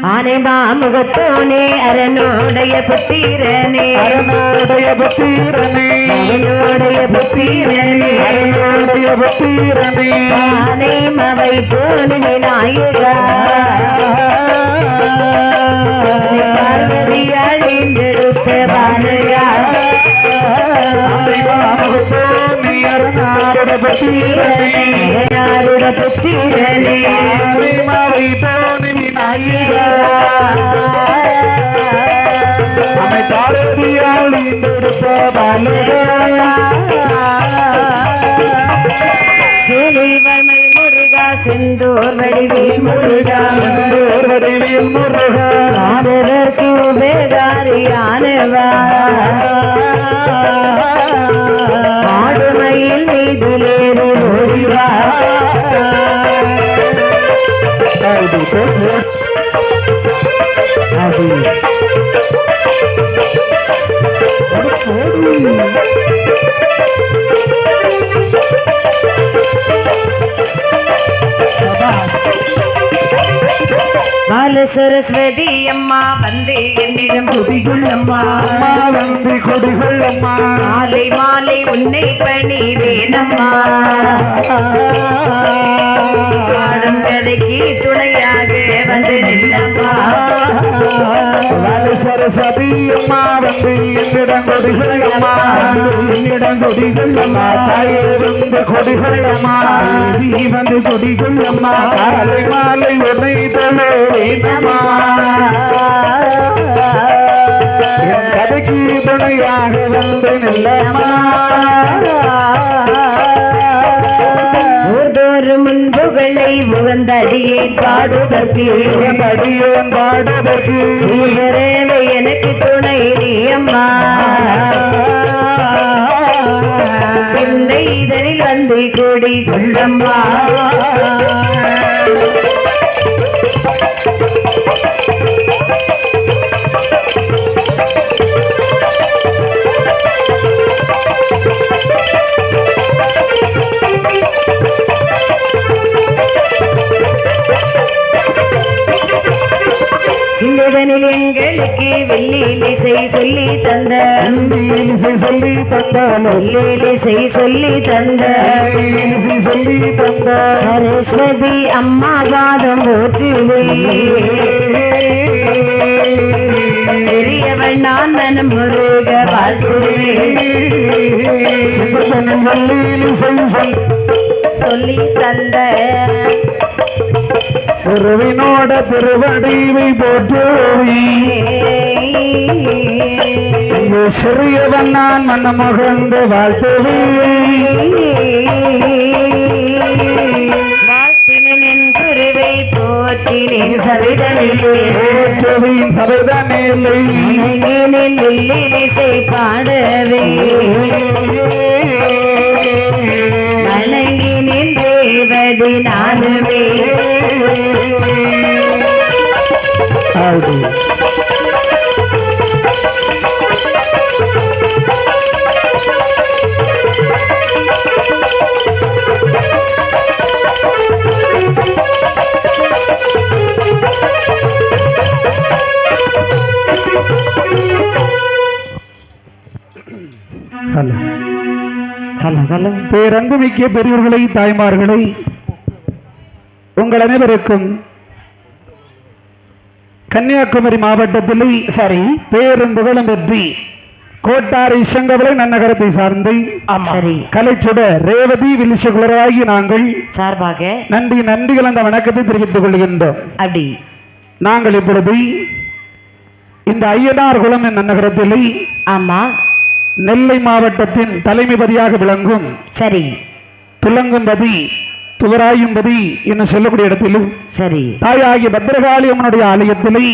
ஆனை மாமுகத்தோனே அரனுடைய புத்திரனே அரனுடைய புத்திரனே அரனுடைய புத்திரனே அரனுடைய புத்திரனே ஆனை மவை போனி விநாயகா பார்வதி அழிந்தெடுத்த பாலையா ஆனை மாமுகத்தோனே அரனுடைய புத்திரனே அரனுடைய புத்திரனே ஆனை மவை போனி விநாயகா அமை பார்வதி அழிந்தெடுத்த பாலையா சேலைவமை முருகா செந்தூர் வடிவில் முருகா செந்தூர் வடிவில் முருகா ஆதரற்கு உபேகாரியானவா ஆடுமையில் மீதிலேறி ஓடிவா பால சரஸ்வதி அம்மா வந்து என்னிடம் குடிகுள்ளம்மா அம்மா வந்து கொடிகுள்ளம்மா மாலை மாலை உன்னை பணிவேனம்மா பாடும் கதைக்கு துணையாக வந்து நில்லம்மா சரஸ்வதி அம்மா வந்து என்னிடம் கொடிகுள்ளம்மா என்னிடம் கொடிகுள்ளம்மா தாயே வந்து கொடிகுள்ளம்மா நீ வந்து கொடிகுள்ளம்மா காலை மாலை உன்னை தழுவேனம்மா என் கதைக்கு துணையாக வந்து நில்லம்மா முன்புகளை உகந்தடியே பாடுதற்கு அடியேன் பாடுதற்கு சீவரேவை எனக்கு துணை நீ அம்மா சிந்தை இதனில் வந்து கூடி கொள்ளம்மா சிங்கதனில் எங்களுக்கு வெள்ளிலிசை சொல்லி தந்த இசை சொல்லி தந்தாலும் வெள்ளிலிசை சொல்லி தந்த இசை சொல்லி தந்த சரஸ்வதி அம்மா பாதம் போற்றுவே சிறியவள் நான் மனம் முருக வாழ்த்துவே சொல்லி தந்த குருவினோட திருவடிவை போற்றுவி சிறியவன் நான் மனமுகந்து வாழ்த்துவி வாழ்த்தினேன் குருவை போற்றினேன் சவிதனிலே போற்றுவின் சபைதனிலே வெள்ளிலிசை பாடவே வணங்கினேன் தேவதி நானுமே பேரன்புமிக்க பெரியவர்களை தாய்மார்களை உங்கள் அனைவருக்கும் கன்னியாகுமரி மாவட்டத்தில் பேரும் புகழும் பெற்றி கோட்டாரி சங்கவலை நன்னகரத்தை சார்ந்து சரி கலைச்சுட ரேவதி வில்லிசகுலராகி நாங்கள் சார்பாக நன்றி கலந்த வணக்கத்தை தெரிவித்துக் கொள்கின்றோம். அப்படி நாங்கள் இப்பொழுது இந்த ஐயனார் குளம் என் நன்னகரத்திலே ஆமா நெல்லை மாவட்டத்தின் தலைமைபதியாக விளங்கும் சரி துலங்கும்பதி துவராயும்பதி என்று சொல்லக்கூடிய இடத்திலும் சரி தாயாகிய பத்ரகாளி அம்மனுடைய ஆலயத்திலே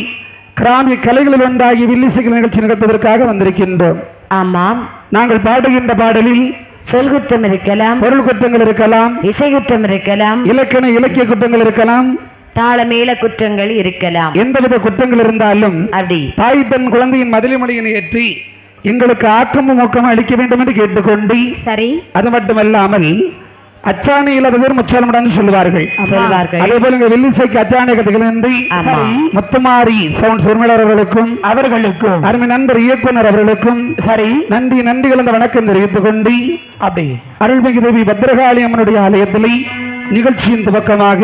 கிராமிய கலைகளில் ஒன்றாகி வில்லிசைகள் நிகழ்ச்சி நிகழ்த்துவதற்காக வந்திருக்கின்றோம். ஆமாம் நாங்கள் பாடுகின்ற பாடலில் சொல் குற்றம் இருக்கலாம், பொருள் குற்றங்கள் இருக்கலாம், இசை குற்றம் இருக்கலாம், இலக்கிய குற்றங்கள் இருக்கலாம், தாளமேல குற்றங்கள் இருக்கலாம். எந்தவித குற்றங்கள் இருந்தாலும் அப்படி தாய் தன் குழந்தையின் மதிலிமொழியினை ஏற்றி எங்களுக்கு ஆக்கமும் ஊக்கமும் அளிக்க வேண்டும் என்று கேட்டுக்கொண்டு சரி அது மட்டுமல்லாமல் அச்சாணி இல்லாதவர் முச்சாலமுடன் சொல்வார்கள். அதே போல இங்க வில்லிசைக்கு அச்சாணி கதைகளின்றி முத்துமாரி சவுண்ட் உரிமையாளர் அவர்களுக்கும் அருமை நண்பர் இயக்குனர் அவர்களுக்கும் சரி நன்றி கலந்த வணக்கம் தெரிவித்துக் கொண்டு அப்படி அருள்மிகு தேவி பத்ரகாளி அம்மனுடைய ஆலயத்திலே நிகழ்ச்சியின் துவக்கமாக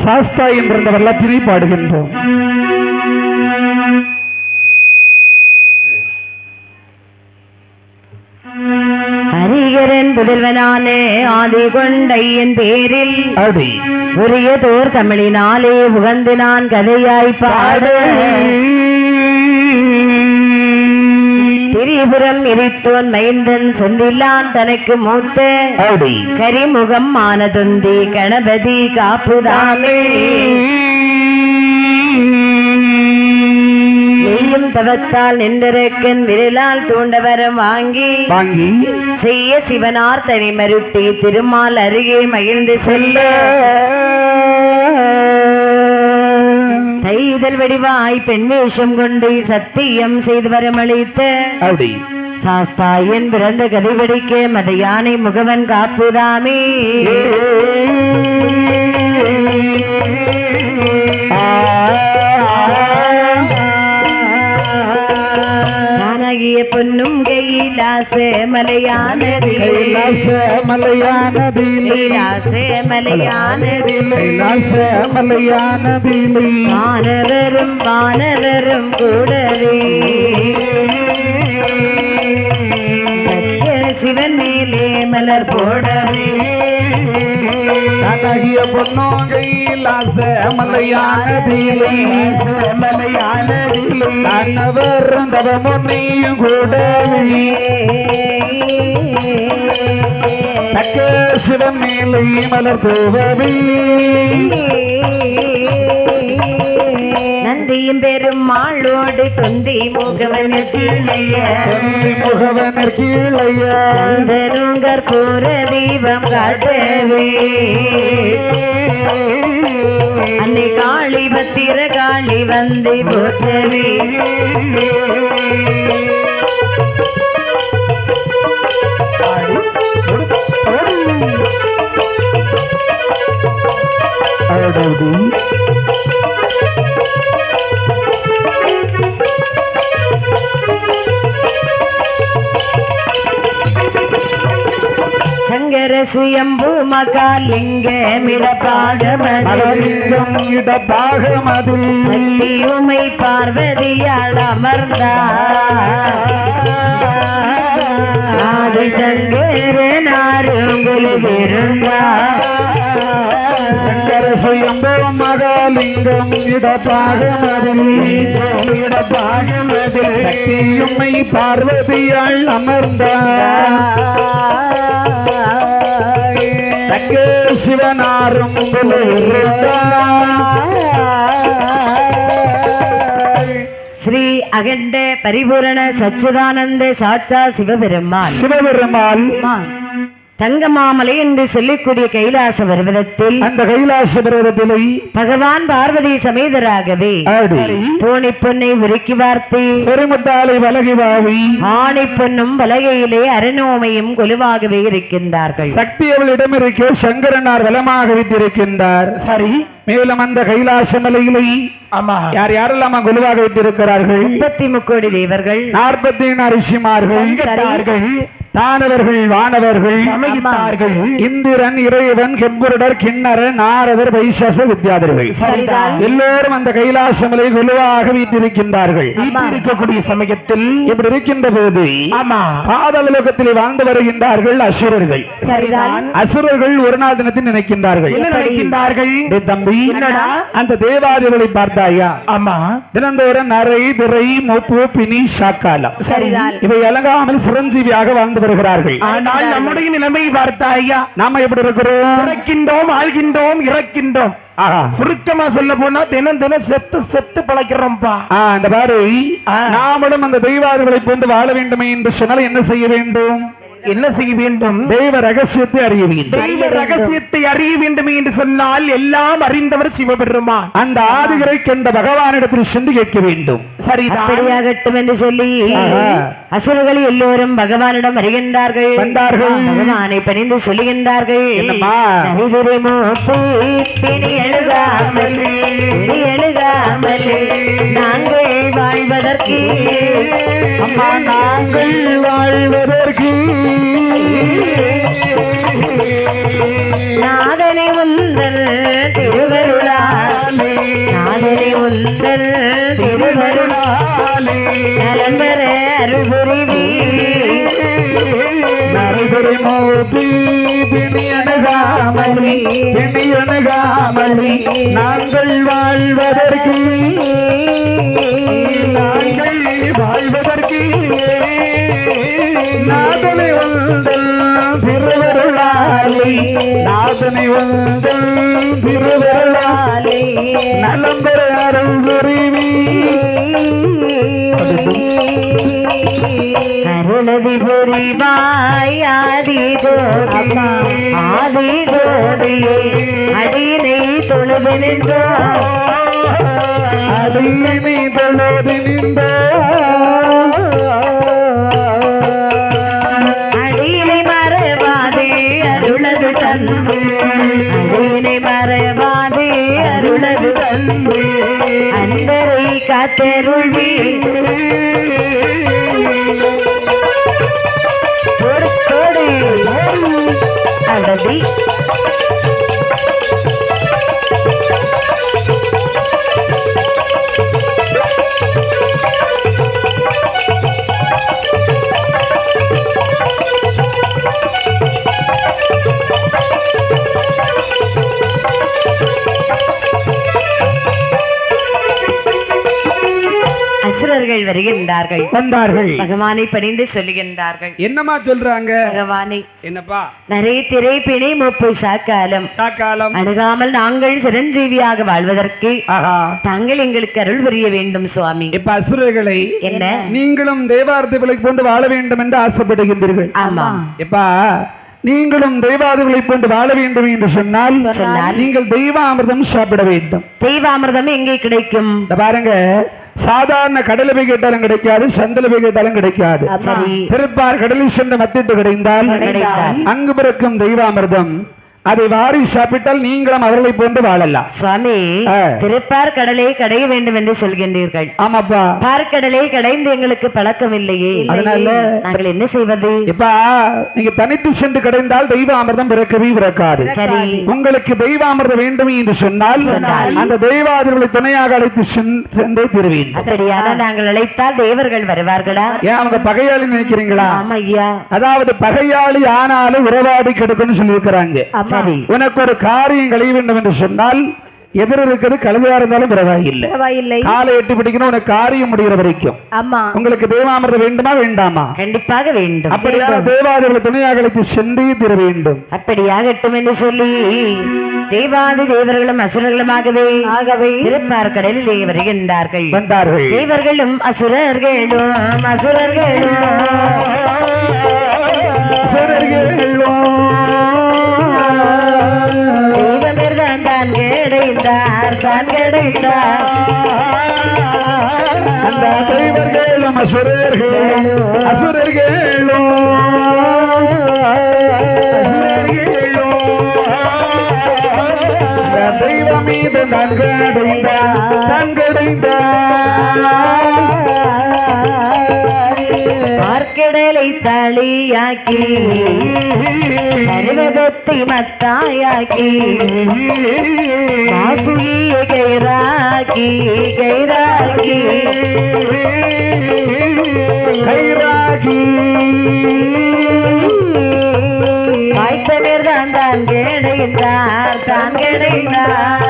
சாஸ்தா என்ற வரலாற்றினை பாடுகின்றோம். ஹரிகரன் புதல்வனானே ஆதி கொண்டையின் பேரில் அடி உரியதோர் தமிழினாலே உகந்து நான் கதையாய் பாட திரிபுரம் எரித்தோன் மைந்தன் செந்திலான் தனக்கு மூத்த கரிமுகம் மானதுந்தி கணபதி காப்புதாமே தவத்தால் நின்றரக்கன் விரலால் தூண்டவரம் வாங்கி செய்ய சிவனார் தனி மருட்டி திருமால் அருகே மகிழ்ந்து செல்ல தைதல் வடிவாய் பெண் வேஷம் கொண்டு சத்தியம் செய்து வரமளித்த சாஸ்தாயன் பிறந்த கதைவடிக்க மத யானை முகவன் காப்புதாமே பொன்னும் கைலாச மலையானதிலே வானவரும் கூடவே சிவன் மேலே மலர் போடவே பொன்னோங்கையிலாச மலையானதிலே கண்ணவர் தவமுன்னையும் கூடவே தக்க சிவன் மேலே மலர் தூவவே நந்தியும் பெரும் ஆளோடு தொந்தி முகவனர் கீழையர் கூற தீபம் காட்டவே அன்னை காளி பத்திர காளி வந்து போற்றவே சங்கர சுயம்பு மகாலிங்கமிடபாகமதில் சக்தியுமை பார்வதியால் அமர்ந்தார் சங்கர சுயம்பு மகாலிங்கம் இடபாகமதில் சக்தியுமை பார்வதியால் அமர்ந்தார் சிவனாரும் ஸ்ரீ அகண்ட பரிபூரண சச்சுதானந்த சாட்சா சிவபெருமான் தங்கமாமலை என்று சொல்லக்கூடிய கைலாச பர்வதத்தில் அந்த கைலாச பர்வதத்திலே பகவான் பார்வதி சமேதராகவே தோணி பொன்னை உருக்கி வார்த்தை சொரிமுட்டாலை வலகி வாவி ஆணை பொன்னும் வலகையிலே அரணோமையும் கொலுவாகவே இருக்கின்றார்கள். சக்தி அவளிடம் இருக்க சங்கரனார் வலமாக வைத்திருக்கின்றார். சரி, மேலும் அந்த கைலாச மலையிலே யாரெல்லாம் கொலுவாக வைத்திருக்கிறார்கள்? 33 கோடி தேவர்கள், 44 ரிஷிமார்கள், தானவர்கள் வானவர்கள் சமயித்தார்கள். இந்திரன் இறைவன் கெம்புருடர் கிண்ணரன் நாரதர் வைசாச வித்யாதர்கள் எல்லோரும் அந்த கைலாசமலை குழுவாக வீட்டிருக்கின்றார்கள். வீட்டிருக்கக்கூடிய சமயத்தில் இப்படி இருக்கின்ற போது பாதாள லோகத்தில் வாழ்ந்து வருகின்றார்கள் அசுரர்கள். அசுரர்கள் ஒரு நாள் தினத்தில் நினைக்கின்றார்கள். என்ன நினைக்கின்றார்கள்? தம்பி, அந்த தேவாதிகளை பார்த்தாயா? ஆமா. தினந்தோறும் நரை திரை மூப்பு பிணி சாக்காலம் இவை அலங்காமல் சிரஞ்சீவியாக வாழ்ந்து வருகிறார்கள். ஆனால் நம்முடைய நிலைமை பார்த்தாயா? நாம எப்படி இருக்கிறோம்? இறக்கின்றோம், ஆள்கின்றோம், இறக்கின்றோம். சுருக்கமா சொல்ல போனா தினம் தினம் செத்து செத்து பழக்கிறோம்பா. அந்த பாரு, நாமளும் அந்த தெய்வாதிகளை போன்று வாழ வேண்டுமே என்று சொன்னால் என்ன செய்ய வேண்டும்? என்ன செய்ய வேண்டும்? தெய்வ ரகசியத்தை அறிய வேண்டும். தெய்வ ரகசியத்தை அறிய வேண்டும் என்று சொன்னால் எல்லாம் அறிந்தவர் சிவபெருமான். அந்த ஆதிகளை கண்ட பகவானிடத்தில் சென்று கேட்க வேண்டும். சரியாகட்டும் என்று சொல்லி அசுரர்கள் எல்லோரும் பகவானிடம் வருகின்றார்கள். வந்தார்கள். பகவானை பணிந்து சொல்லுகின்றார்கள். நாங்கள் வாழ்வதற்கு நாங்கள் வாழ்வதற்கு நாதனை உந்தல் திருவருளாலே, நாதனை உந்தல் திருவருளாலே நலம்பெற அருள் புரிவி நரபுரி மோதி பிணியணுகாமலி பிணியணுகாமலி நாங்கள் வாழ்வதற்கு நாங்கள் வாழ்வதற்கு நாதனை உந்தல் திருவருளாலே, நாதனை உந்தல் திருவருளாலே நலம்பெற அருள் புரிவி அருளதி புரிவாய் ஆதி ஜோதி, ஆதி ஜோதியே அடியினை தொழுது நின்றோ, அடியினை தொழுது நின்றோ, அடியினை மறவாதே அருளது தந்து, அடியினை மறவாதே அருளது தந்து அன்பரை காத்தருள்வி அடதி அசுரர்கள் வருகின்றார்கள். வந்தார்கள். பகவானை பணிந்து சொல்லுகின்றார்கள். என்னமா சொல்றாங்க? பகவானை, என்னப்பா? நரை திரை பிணை மூப்பு சாக்காலம் சாக்காலம் அணுகாமல் நாங்கள் சிரஞ்சீவியாக வாழ்வதற்கு தாங்கள் எங்களுக்கு அருள் புரிய வேண்டும் சுவாமி. இப்ப அசுரர்களை என்ன நீங்களும் தேவார்த்திகளை கொண்டு வாழ வேண்டும் என்று ஆசைப்படுகின்றீர்கள். ஆமா. இப்ப நீங்களும் தெய்வாதிகளை கொண்டு வாழ வேண்டும் என்று சொன்னால் நீங்கள் தெய்வாமிர்தம் சாப்பிட வேண்டும். தெய்வாமிர்தம் எங்கே கிடைக்கும்? பாருங்க, சாதாரண கடலை போய் கேட்டாலும் கிடைக்காது, சந்தல போய் கேட்டாலும் கிடைக்காது. திருப்பார் கடலில் சென்று மத்திட்டு கிடைந்தால் அங்கு பிறக்கும் தெய்வாமிர்தம் அதை வாரி சாப்பிட்டால் நீங்களும் அவர்களை போன்று வாழலாம். சுவாமி, திருப்பார் கடலை கடைய வேண்டும் என்று சொல்கின்றீர்கள். ஆமாப்பா. பார்க்கடலை கடைந்து எங்களுக்கு பழக்கம் இல்லையே, அதனால நாங்கள் என்ன செய்வது? இப்ப நீங்க தனித்து சென்று கடைந்தால் தெய்வாமிர்தம் பிறக்கவே பிறக்காது. சரி, உங்களுக்கு தெய்வாமிர்தம் வேண்டும் என்று சொன்னால் அந்த தெய்வாதிகளை துணையாக அழைத்து சென்றே தருவேன். அப்படியான நாங்கள் அழைத்தால் தேவர்கள் வருவார்களா? ஏன் அவங்க பகையாளி நினைக்கிறீங்களா? ஆமா ஐயா. அதாவது பகையாளி ஆனாலும் உறவாடி கெடுக்கணும்னு சொல்லி இருக்கிறாங்க. உனக்கு ஒரு காரியம் கழிய வேண்டும் என்று சொன்னால் எதிர இருக்கிறது கழுதையா இருந்தாலும் பரவாயில்லை, காலை எட்டி பிடிக்கணும் உனக்கு காரியம் முடிகிற வரைக்கும். உங்களுக்கு தேவாமிர்தம் வேண்டுமா வேண்டாமா? கண்டிப்பாக வேண்டும். அப்படியாக தேவாதிகளை துணையாக அழைத்து சென்றே தர வேண்டும். அப்படியாகட்டும் என்று சொல்லி தேவாதி தேவர்களும் அசுரர்களுமாகவே திருப்பார் கடலில் வருகின்றார்கள். வந்தார்கள். தேவர்களும் அசுரர்களும் அசுரர்களும் தான் கிடைத்தார், தான் கிடைத்தார். அந்த தெய்வர்களும் அசுரர்களும் அசுரர்களும் தெய்வம் மீது தான் கிடைத்தார், தான் கிடைத்தார். பார்க்க பருங்கிடலை தாளியாக்கி பருவதத்தை மத்தாயாக்கி மாசுகிய கைராக்கி கைராக்கி கைராகி வாய்த்தனர் தான் கிடைந்தார் தான் கிடைந்தார்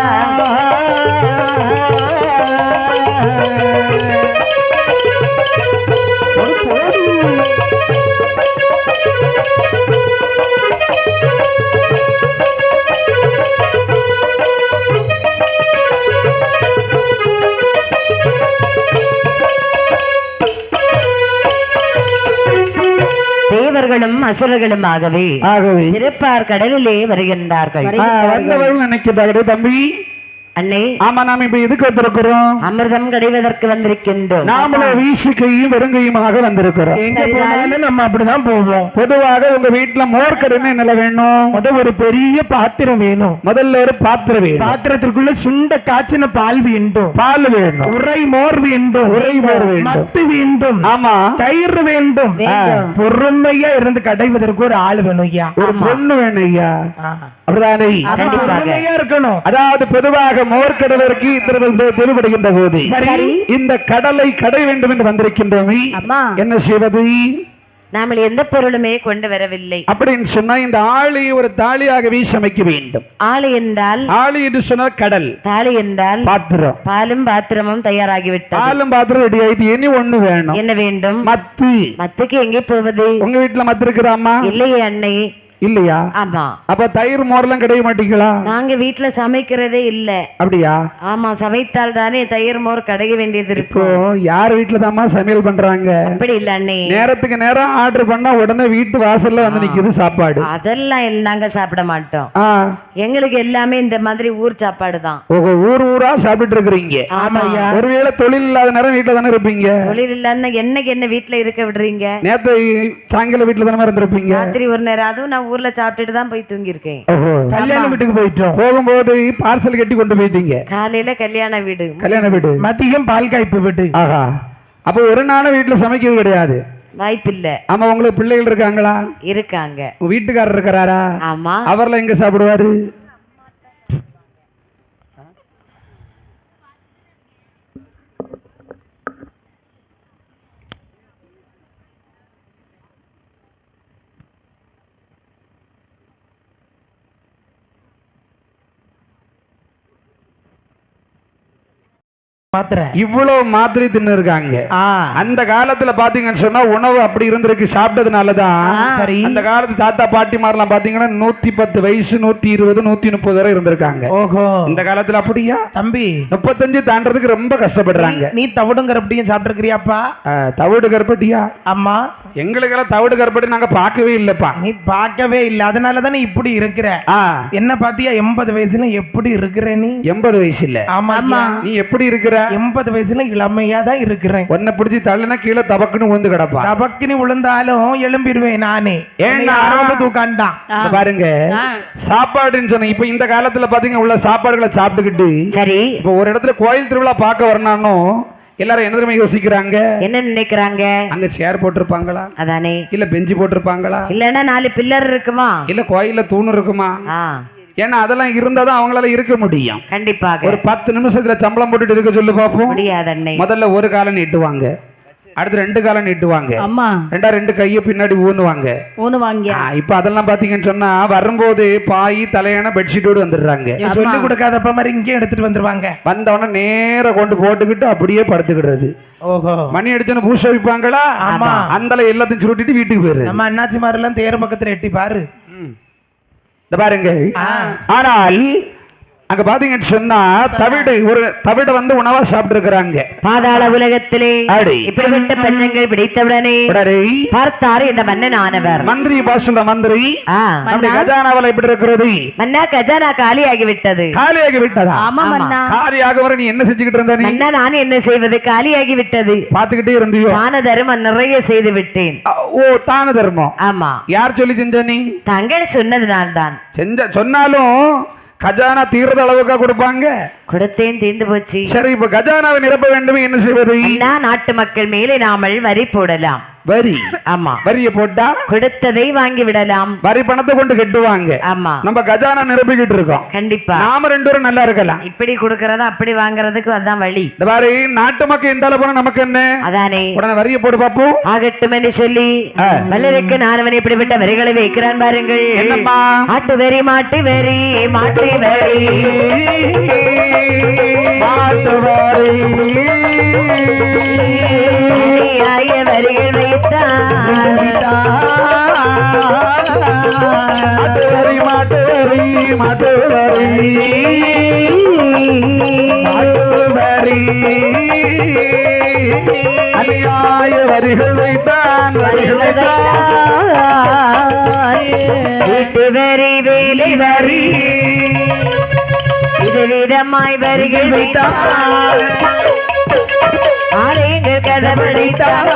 தேவர்களும் அசுரர்களுமாகவே திருப்பார் கடலிலே வருகின்றார்கள். வந்தவர்கள் நினைக்கிறார்கள் தம்பி அன்னை. ஆமா, நாம இப்ப எதுக்கு வந்திருக்கிறோம்? அமிர்தம் கிடைவதற்கு வந்திருக்கின்றோம். நாமளே வீசுக்கையும் வெறுங்கையுமாக வந்திருக்கிறோம். எங்க போனாலும் நம்ம அப்படிதான் போவோம். பொதுவாக உங்க வீட்டுல மோர்க்கடைன்னு என்ன வேணும்? முதல் ஒரு பெரிய பாத்திரம் வேணும். முதல்ல ஒரு பாத்திரம் வேணும். பாத்திரத்திற்குள்ள சுண்ட காய்ச்சின பால் வேண்டும். பால் வேணும். உரை மோர் வேண்டும். உரை மோர் வேண்டும். மத்து வேண்டும். ஆமா, தயிர் வேண்டும். பொறுமையா இருந்து கடைவதற்கு ஒரு ஆள் வேணும் ஐயா. ஒரு பொண்ணு வேணும் ஐயா. அப்படிதானே? பொறுமையா இருக்கணும். அதாவது பொதுவாக மோர்க்கடலுக்கு தெளிவடைகின்ற போது இந்த கடலை கடை வேண்டும் என்று வந்திருக்கின்றோமே, என்ன செய்வது? நாமல் எந்த பொருளுமே கொண்டு வரவில்லை. அப்படின்னு சொன்னா இந்த ஆளி ஒரு தாலியாகவே சமைக்க வேண்டும். ஆளி என்றால் ஆளி என்று சொன்னால் கடல், தாலி என்றால் பாத்திரம். பாலும் பாத்திரமும் தயாராகிவிட்டது. பாலும் பாத்திரம் ரெடி ஆயிட்டு. இனி ஒண்ணு வேணும். என்ன வேண்டும்? மத்து. மத்துக்கு எங்கே போவது? உங்க வீட்டுல மத்து இருக்குதாமா? இல்லையே அன்னை. இல்லையா? ஆமா. அப்ப தயிர் மோர்லாம் கிடைக்க மாட்டீங்களா? நாங்க வீட்டுல சமைக்கிறதே இல்ல. அப்படியா? ஆமா, சமைத்தால் தானே தயிர் மோர் கிடைக்க வேண்டியது இருக்கும். யார் வீட்டுல தாமா சமையல் பண்றாங்க? அப்படி இல்ல அண்ணே. நேரத்துக்கு நேரம் ஆர்டர் பண்ணா உடனே வீட்டு வாசல்ல வந்து நிக்குது சாப்பாடு. அதெல்லாம் நாங்க சாப்பிட மாட்டோம். எங்களுக்கு எல்லாமே இந்த மாதிரி ஊர் சாப்பாடு தான். ஊர் ஊரா சாப்பிட்டு இருக்கிறீங்க. ஆமாய்யா. ஒருவேளை தொழில் இல்லாத நேரம் வீட்டுல தானே இருப்பீங்க. தொழில் இல்லாத என்னைக்கு என்ன வீட்டுல இருக்க விடுறீங்க? நேத்து சாயங்காலம் வீட்டுல தானே இருந்திருப்பீங்க. ராத்திரி ஒரு நேரம், அதுவும் நான் ஊர்ல சாப்பிட்டுட்டு தான் போய் தூங்கி இருக்கேன். கல்யாண வீட்டுக்கு போயிட்டோம். போகும்போது பார்சல் கட்டி கொண்டு போயிட்டீங்க. காலையில கல்யாண வீடு. கல்யாண வீடு. மதியம் பால் காய்ப்பு வீடு. ஆஹா. அப்ப ஒரு நாளும் வீட்டுல சமைக்கிறது கிடையாது. வாய்ப்பில்ல. ஆமா. உங்களுக்கு பிள்ளைகள் இருக்காங்களா? இருக்காங்க. வீட்டுக்காரர் இருக்கிறாரா? ஆமா. அவர்ல எங்க சாப்பிடுவாரு? இவ்வளவு மாத்திரை தின்னு இருக்காங்க. அந்த காலத்துல பாத்தீங்கன்னு சொன்னா உணவு அப்படி இருந்திருக்கு. சாப்பிட்டதுனாலதான் சரி. அந்த காலத்து தாத்தா பாட்டி மாதிரிலாம் பாத்தீங்கன்னா 110 வயசு 120 130 வரை இருந்திருக்காங்க. ஓஹோ. இந்த காலத்துல அப்படியா தம்பி? 35 தாண்டறதுக்கு ரொம்ப கஷ்டப்படுறாங்க. நீ தவிடு கருப்பட்டியும் சாப்பிட்டுருக்கிறியாப்பா? தவிடு கருப்பட்டியா? ஆமா. எங்களுக்கெல்லாம் தவிடு கருப்பட்டி நாங்க பார்க்கவே இல்லப்பா. நீ பார்க்கவே இல்ல, அதனாலதான் நீ இப்படி இருக்கிற. என்ன பாத்தியா 80 வயசுல எப்படி இருக்கிற நீ? 80 வயசு இல்ல. ஆமா. நீ எப்படி இருக்கிற? 80 வயசுல இளமையா தான் இருக்கிறேன். ஒன்ன பிடிச்சி தள்ளுனா கீழே தபக்குன்னு விழுந்து கிடப்பா. தபக்குன்னு விழுந்தாலும் எழும்பிடுவேன் நானே. ஏன்னா தூக்காண்டான். பாருங்க, சாப்பாடுன்னு சொன்ன இப்ப இந்த காலத்துல பாத்தீங்க உள்ள சாப்பாடுகளை சாப்பிட்டுக்கிட்டு சரி. இப்ப ஒரு இடத்துல கோயில் திருவிழா பார்க்க வரணும், எல்லாரும் என்ன தெரியுமா யோசிக்கிறாங்க? என்ன நினைக்கிறாங்க? அங்க சேர் போட்டிருப்பாங்களா? அதானே. இல்ல பெஞ்சு போட்டிருப்பாங்களா? இல்லன்னா 4 பில்லர் இருக்குமா? இல்ல கோயில்ல தூண் இருக்குமா? ஏன்னா அதெல்லாம் இருந்தாதான் அவங்களால இருக்க முடியும். கண்டிப்பாக. ஒரு 10 நிமிஷத்துல சம்பளம் போட்டுட்டு இருக்க சொல்லு பாப்போம். முடியாது. முதல்ல ஒரு காலம் நீட்டுவாங்க, அடுத்து 2 காலம் நீட்டுவாங்க, அம்மா 2 கையை பின்னாடி ஊனுவாங்க. இப்ப அதெல்லாம் பாத்தீங்கன்னு சொன்னா வரும்போது பாய் தலையான பெட்ஷீட்டோடு வந்துடுறாங்க. சொல்லி கொடுக்காதப்ப மாதிரி இங்கே எடுத்துட்டு வந்துருவாங்க. வந்தவன நேர கொண்டு போட்டுக்கிட்டு அப்படியே படுத்துக்கிடுறது. ஓஹோ. மணி அடிச்சோன்னு பூச வைப்பாங்களா? ஆமா. அந்தல எல்லாத்தையும் சுருட்டிட்டு வீட்டுக்கு போயிரு. நம்ம அண்ணாச்சி மாதிரி எல்லாம் தேர் பக்கத்துல எட்டி பாரு. பாருங்க. ஆனால் அங்க பாத்தீங்கன்னு சொன்னா தவிட வந்து உணவா சாப்பிட்டு இருக்கிறாங்க. பாதாள உலகத்திலே இப்படிப்பட்ட பெண்ணங்கள் பிடித்தவுடனே பார்த்தாரு இந்த மன்னன் ஆனவர். மந்திரி பாசுல மந்திரி கஜானாவில் எப்படி இருக்கிறது? மன்னா கஜானா காலியாகி விட்டது. காலியாகி விட்டதா? ஆமா மன்னா. காலியாக வர நீ என்ன செஞ்சுக்கிட்டு இருந்த? மன்னா நான் என்ன செய்வது, காலியாகி விட்டது. பாத்துக்கிட்டே இருந்தியோ? தான தர்மம் நிறைய செய்து விட்டேன். ஓ, தான தர்மம். ஆமா. யார் சொல்லி செஞ்ச நீ? தங்கள் சொன்னதுனால்தான். சொன்னாலும் கஜானா தீர்ந்த அளவுக்கா கொடுப்பாங்க? கொடுத்தேன், தீர்ந்து போச்சு. சரி, இப்ப கஜானாவை நிரப்ப வேண்டும், என்ன செய்வது? நாட்டு மக்கள் மேலே நாமல் வரி போடலாம். வரி. ஆமா, வரிய போட்டா கொடுத்ததை வாங்கி விடலாம். வரி பணத்தை கொண்டு கட்டுவாங்க. ஆமா, நம்ம கஜானா நிரப்பிக்கிட்டு இருக்கோம். கண்டிப்பா நாம ரெண்டு பேரும் நல்லா இருக்கலாம். இப்படி கொடுக்கறத அப்படி வாங்குறதுக்கு அதான் வழி. இந்த மாதிரி நாட்டு மக்கள் இந்த போனா நமக்கு என்ன? அதானே, உடனே வரிய போட்டு பாப்போம். ஆகட்டும் என்று சொல்லி வல்லருக்கு நானவன் இப்படிப்பட்ட வரிகளை வைக்கிறான் பாருங்கள். என்னம்மா? ஆட்டு வரி, மாட்டு வரி, மாட்டு வரி, மாட்டு வரி, வரிகள் வைத்தான். மாட்டு வரி, மாட்டு வரி, மாட்டு வரி, மாட்டு வரி, அநியாய வரிகள் வைத்தான். வரிகள் வைத்தான். வீட்டு வரி, வேலை வரி, விதவிதமாய் வரிகள் வைத்தான். ஆலயங்கள் கதவடைத்தான்.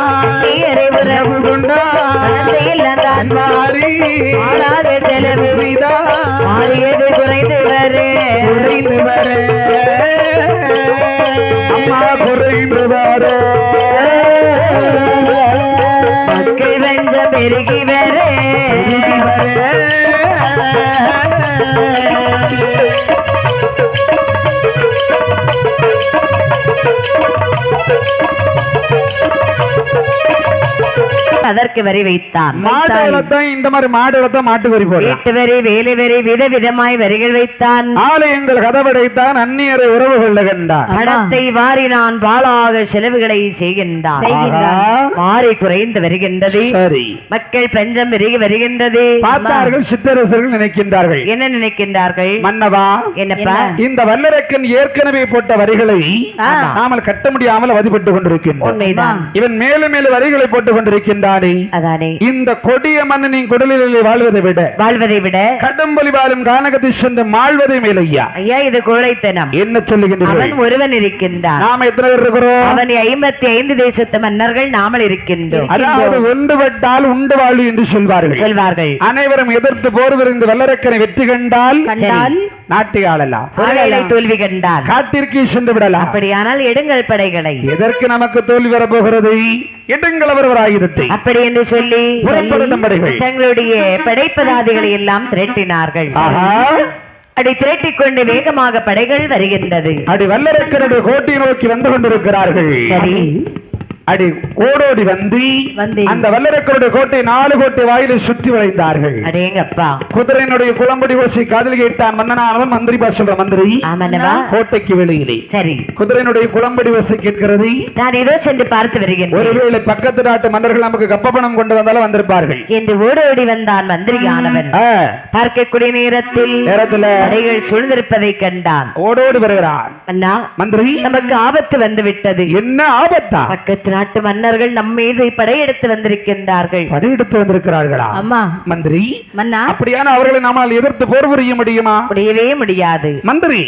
நீரை உறவு கொண்டான். மாறி மாறாத செலவு மாறியது குறைந்து வர அம்மா குறைந்து வர மக்கள் வஞ்சம் பெருகி வர அதற்கு வரி வைத்தான். இந்த மாதிரி மாடு வளர்த்தா மாட்டு வரி போடுறான். வீட்டு வரி, வேலை வரி, விதவிதமாய் வரிகள் வைத்தான். ஆலயங்கள் கதவடைத்தான். அந்நியரை உறவு கொள்ளுகின்றான். பணத்தை வாரினான். பாலாக செலவுகளை செய்கின்றான். மாறி குறைந்து வருகின்றது. சரி, மக்கள் பஞ்சம் பெருகி வருகின்றது. பார்த்தார்கள் சித்தரசர்கள் நினைக்கின்றார்கள். என்ன நினைக்கின்றார்கள்? மன்னவா, என்னப்பா, இந்த வல்லரக்கன் ஏற்கனவே போட்ட வரிகளை நாமல் கட்ட முடியாமல் அவதிப்பட்டுக் கொண்டிருக்கின்றோம். உண்மைதான். இவன் மேலும் மேலும் வரிகளை போட்டுக் கொண்டிருக்கின்றானே. அதானே, இந்த கொடிய மன்னனின் குடலிலே வாழ்வதை விட கடும்பொலி வாழும் கானகத்தை சென்று மாழ்வதை மேலையா. ஐயா, இது கோழைத்தனம். என்ன சொல்லுகின்றீர்கள்? அவன் ஒருவன் இருக்கின்றான். நாம எத்தனை பேர் இருக்கிறோம்? அவன் 55 தேசத்து மன்னர்கள், நாமல் இருக்கின்றோம். அதாவது ஒன்றுபட்டால் உண்டு வாழ்வு என்று சொல்வார்கள். அனைவரும் எதிர்த்து போர் புரிந்து வல்லரக்கனை வெற்றி கண்டால் நாட்டை ஆளலாம். தோல்வி கண்டால் காட்டிற்கு சென்று விடலாம். அப்படியானால் எடுங்கள் படைகளை. எதற்கு நமக்கு தோல்வி வரப்போகிறது? எடுங்கள் அவர் ஆயுதத்தை. அப்படி என்று சொல்லி புறப்படும் படைகள் தங்களுடைய படைப்பதாதிகளை எல்லாம் திரட்டினார்கள். அடி திரட்டிக் கொண்டு வேகமாக படைகள் வருகின்றது. அடி வல்லரக்கனுடைய கோட்டை நோக்கி வந்து கொண்டிருக்கிறார்கள். சரி, அடி ஓடோடி வந்து அந்த வல்லரக்கருடைய கோட்டை 4 கோட்டை வாயிலை சுற்றி வளைந்தார்கள். அடேங்கப்பா, குதிரையினுடைய குளம்படி ஓசை காதில் கேட்டான் மன்னனானவன். மந்திரி சொல்ற மந்திரி கோட்டைக்கு வெளியிலே. சரி, குதிரையினுடைய குளம்படி ஓசை கேட்கிறது. நான் இதோ சென்று பார்த்து வருகிறேன். ஒருவேளை பக்கத்து நாட்டு மன்னர்கள் நமக்கு கப்ப பணம் கொண்டு வந்தாலும் வந்திருப்பார்கள் என்று ஓடோடி வந்தான் மந்திரியானவன். பார்க்கக்கூடிய நேரத்தில் படைகள் சூழ்ந்திருப்பதை கண்டான். ஓடோடி வருகிறான். அண்ணா மந்திரி, நமக்கு ஆபத்து வந்து விட்டது. என்ன ஆபத்தா? பக்கத்து நாட்டு மன்னர்கள் நம்ம மீது படையெடுத்து வந்திருக்கின்றார்கள். படையெடுத்து வந்திருக்கிறார்களா? அம்மா. மந்திரி, மன்னா, அப்படியான அவர்களை நம்மால் எதிர்த்து போர் புரிய முடியுமா? முடியவே முடியாது. மந்திரி,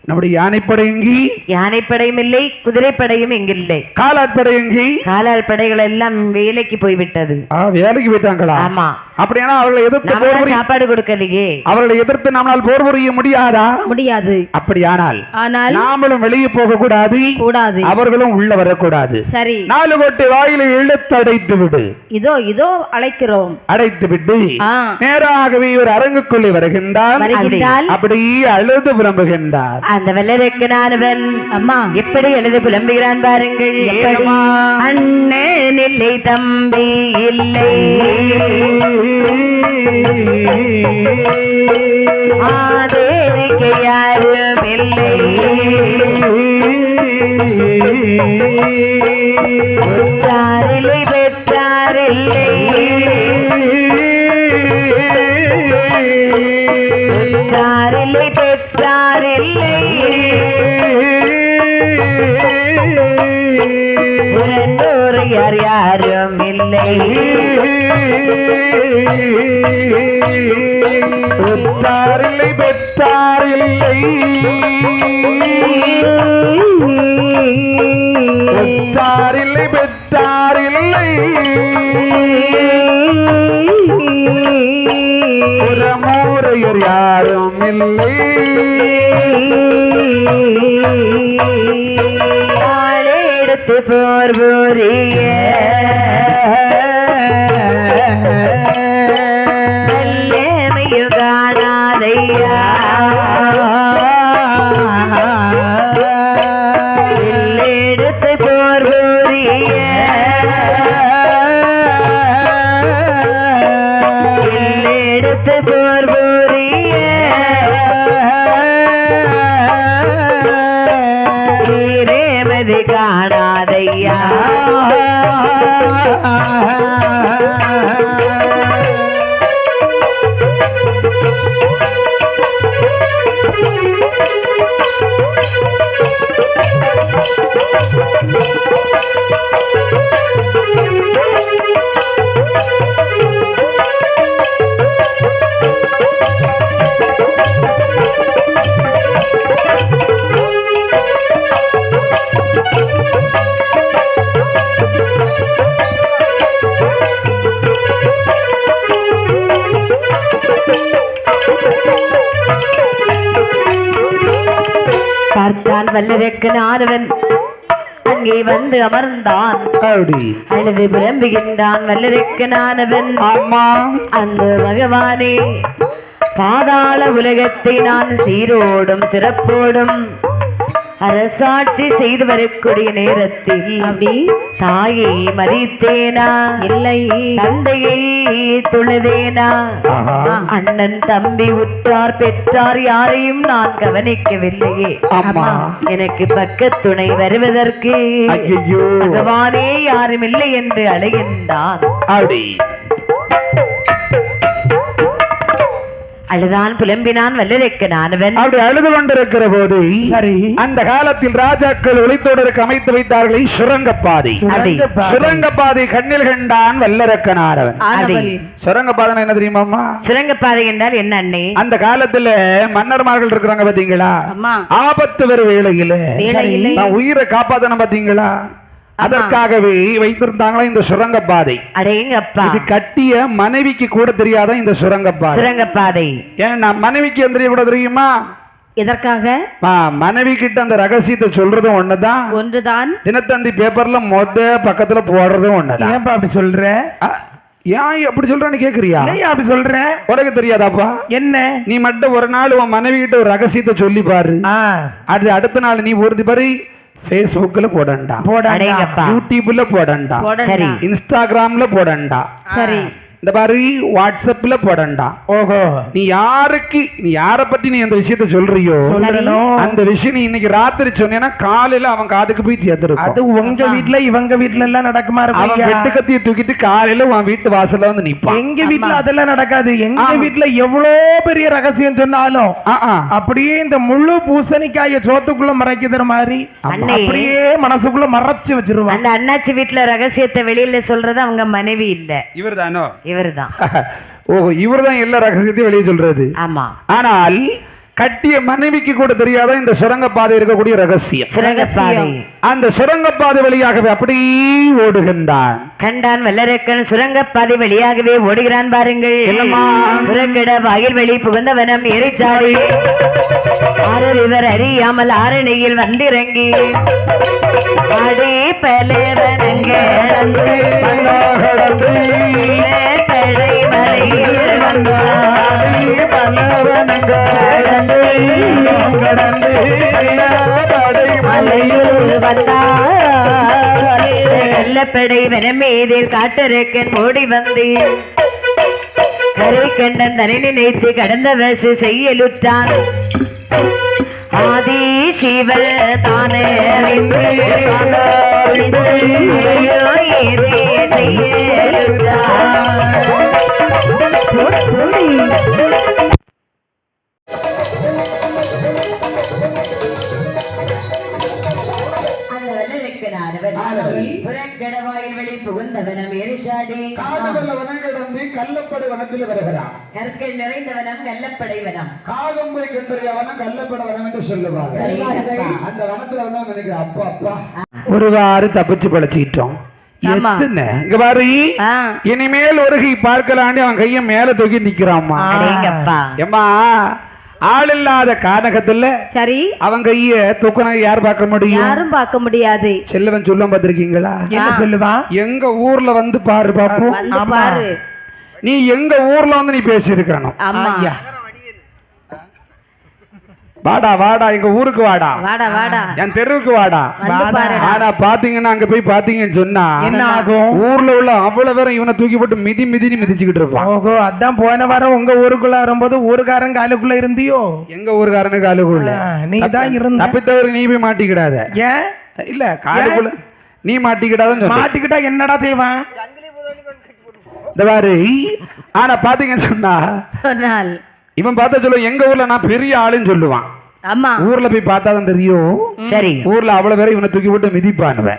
நம்முடைய யானைப்படை எங்கி? யானைப்படையும் இல்லை, குதிரைப்படையும் எங்கில்லை. காலாட்படை எங்கி? காலால் படைகள் எல்லாம் வேலைக்கு போய்விட்டது. வேலைக்கு போயிட்டாங்களா? ஆமா. அப்படியானா அவர்களை எதிர்த்து சாப்பாடு கொடுக்கலையே. அவர்களை எதிர்த்து நம்மால் போர் புரிய முடியாதா? முடியாது. அப்படியானால் நாமளும் வெளியே போக கூடாது, அவர்களும் உள்ள வரக்கூடாது. சரி, 4 கோட்டை வாயிலை இழுத்து அடைத்து விடு. இதோ இதோ அழைக்கிறோம். அடைத்து விட்டு நேராகவே ஒரு அரங்குக்குள்ளே வருகின்றார். அப்படியே அழுது புலம்புகின்றார். அந்த வல்லரக்கனானவன் அம்மா எப்படி எழுத புலம்புகிறான் பாருங்கள். அண்ணன் இல்லை, தம்பி இல்லை, ஆதரிக்க யாரும் இல்லை, பெற்றாரில்லை, பெற்றாரில்லை, பெற்றாரில்லை, பெற்றாரில்லை, புறந்தோர் யார் யாரும் இல்லை, பெற்றாரில்லை, பெற்றாரில்லை, பெற்றாரில்லை, பெற்றாரில்லை, புறமூரையர் யாரும் இல்லை, நாளேடு எடுத்து போர் புரிய காணாதையா எடுத்து போர் புரிய எடுத்து போர் புரிய ரேமதி காணாதையா பார்த்தான் வல்லரக்கு நானவன் அங்கே வந்து அமர்ந்தான் அழுது புலம்புகின்றான் வல்லரக்கு நானவன் ஆமா அந்த பகவானே பாதாள உலகத்தை நான் சீரோடும் சிறப்போடும் அரசாட்சி செய்து வரக்கூடிய நேரத்தில் அப்படி தாயை மதித்தேனா இல்லை தந்தையை தொழுதேனா அண்ணன் தம்பி உற்றார் பெற்றார் யாரையும் நான் கவனிக்கவில்லையே எனக்கு பக்கத்துணை வருவதற்கு பகவானே யாரும் இல்லை என்று அழைகின்றான் அழுதான் புலம்பினான் வல்லரக்கு நானவன் அப்படி அழுது கொண்டிருக்கிற போது சரி அந்த காலத்தில் ராஜாக்கள் ஒளித்தோடருக்கு அமைத்து வைத்தார்களே சுரங்கப்பாதை சுரங்கப்பாதை கண்ணில் கண்டான் வல்லரக்கு நானவன் சுரங்கப்பாதை என்ன தெரியுமா சுரங்கப்பாதை என்றால் என்ன அண்ணே அந்த காலத்துல மன்னர்மார்கள் இருக்கிறாங்க பாத்தீங்களா ஆபத்து வரும் வேளையில உயிரை காப்பாத்தணும் பாத்தீங்களா அதற்காகவே வைத்திருந்தாங்களா இந்த சுரங்கப்பாதை இது கட்டிய மனைவிக்கு கூட தெரியாத இந்த சுரங்கப்பாதை ஏன்னா மனைவிக்கு எந்திரிய கூட தெரியுமா எதற்காக மனைவி கிட்ட அந்த ரகசியத்தை சொல்றதும் ஒண்ணுதான் தினத்தந்தி பேப்பர்ல பக்கத்துல போடுறதும் ஒண்ணுதான் ஏன் அப்படி சொல்ற ஏன் அப்படி சொல்றேன்னு கேக்குறியா அப்படி சொல்ற உனக்கு தெரியாதாப்பா என்ன நீ மட்டும் ஒரு நாள் உன் மனைவி கிட்ட ஒரு ரகசியத்தை சொல்லி பாரு அது அடுத்த நாள் நீ ஒரு பாரு ஃபேஸ்புக்ல போடண்டா யூடியூப்ல போடண்டா சரி இன்ஸ்டாகிராம்ல போடண்டா சரி இந்த மாதிரி வாட்ஸ்அப்ல போடண்டா ஓஹோ நீ யாரை பத்தி நீ அந்த விஷயத்தை சொல்றியோ அந்த விஷயம் நீ இன்னைக்கு ராத்திரி சொன்னேன்னா காலையில அவன் காதுக்கு போய் சேர்ந்துருக்கும் அது உங்க வீட்டுல இவங்க வீட்டுல எல்லாம் நடக்குமா அவன் வெட்டு கத்தியை தூக்கிட்டு காலையில உன் வீட்டு வாசல்ல வந்து நிப்பான் எங்க வீட்டுல அதெல்லாம் நடக்காது எங்க வீட்டுல எவ்வளவு பெரிய ரகசியம் சொன்னாலும் அப்படியே இந்த முழு பூசணிக்காய சோத்துக்குள்ள மறைக்கிற மாதிரி அப்படியே மனசுக்குள்ள மறைச்சு வச்சிருவான் அந்த அண்ணாச்சி வீட்டுல ரகசியத்தை வெளியில சொல்றது அவங்க மனைவி இல்ல இவர்தானோ இவர்தான் ஓஹோ இவர்தான் எல்லா ரகசியத்தையும் வெளியே சொல்றது ஆமா ஆனால் கட்டிய மனைவிக்கு கூட தெரியாத இந்த சுரங்கப்பாதை இருக்கக்கூடிய ரகசியம் சுரங்கப்பாதை அந்த சுரங்கப்பாதை வழியாகவே அப்படி ஓடுகின்றான் கண்டான் வல்லரக்கன் சுரங்கப்பாதை வழியாகவே ஓடுகிறான் பாருங்கள் புறக்கட வாயில் வெளி புகுந்தவனம் எரிச்சாடி இவர் அறியாமல் ஆரணியில் வந்திறங்கி அடி பலவனங்க வெள்ளப்படை வனமீதில் காட்டரக்கன் ஓடி வந்து கரை கண்டன் தனி நினைத்து கடந்த வசு செய்யலுற்றான் ஆதி சிவன் தானே புறக்கடவாயில் வெளி புகுந்தவனம் எரிசாடி கள்ளப்படை வனத்தில் வருகிறான் கற்கள் நிறைந்தவனம் கள்ளப்படை வனம் காகம்பை கண்டறிய வனம் கள்ளப்படை வனம் என்று சொல்லுவாங்க அந்த வனத்துல வந்து நினைக்கிறேன் அப்பா அப்பா ஒருவாறு தப்பிச்சு பழச்சிட்டோம் இனிமேல் ஒருகை பார்க்கலான்னு அவன் கைய மேல தூக்கி நிக்கிறாம்மா. ஆள் இல்லாத கானகத்துல சரி அவங்க கைய தூக்கினா யார் பார்க்க முடியும்? யாரும் பார்க்க முடியாது. செல்லவன் சொல்ல பார்த்திருக்கீங்களா? என்ன சொல்லுவா? எங்க ஊர்ல வந்து பாரு பாப்போம். வந்து பாரு. நீ எங்க ஊர்ல வந்து நீ பேசி இருக்கணும். ஆமா. வாடா வாடா எங்க ஊருக்கு வாடா, வாடா வாடா என் தெருவுக்கு வாடா. ஆனா பாத்தீங்கன்னா அங்க போய் பாத்தீங்கன்னு சொன்னா என்ன ஆகும்? ஊர்ல உள்ள அவ்வளவு பேரும் இவனை தூக்கி போட்டு மிதி மிதின்னு மிதிச்சுக்கிட்டு இருப்பான். ஓஹோ, அதான் போன வாரம் உங்க ஊருக்குள்ள வரும்போது ஊருக்காரன் காலுக்குள்ள இருந்தியோ? எங்க ஊருக்காரனுக்கு காலுக்குள்ள நீ தான் இருந்த. தப்பித்தவருக்கு நீ போய் மாட்டிக்கிடாத. ஏன் இல்ல காலுக்குள்ள நீ மாட்டிக்கிட்டாதான். மாட்டிக்கிட்டா என்னடா செய்வான்? இந்த மாதிரி. ஆனா பாத்தீங்கன்னு சொன்னா சொன்னால் இவன் பார்த்தா சொல்லுவான் எங்க ஊர்ல நான் பெரிய ஆளுன்னு சொல்லுவான். ஆமா, ஊர்ல போய் பார்த்தாதான் தெரியும். சரி, ஊர்ல அவ்வளவு பேரை இவனை தூக்கி போட்டு மிதிப்பானுவன்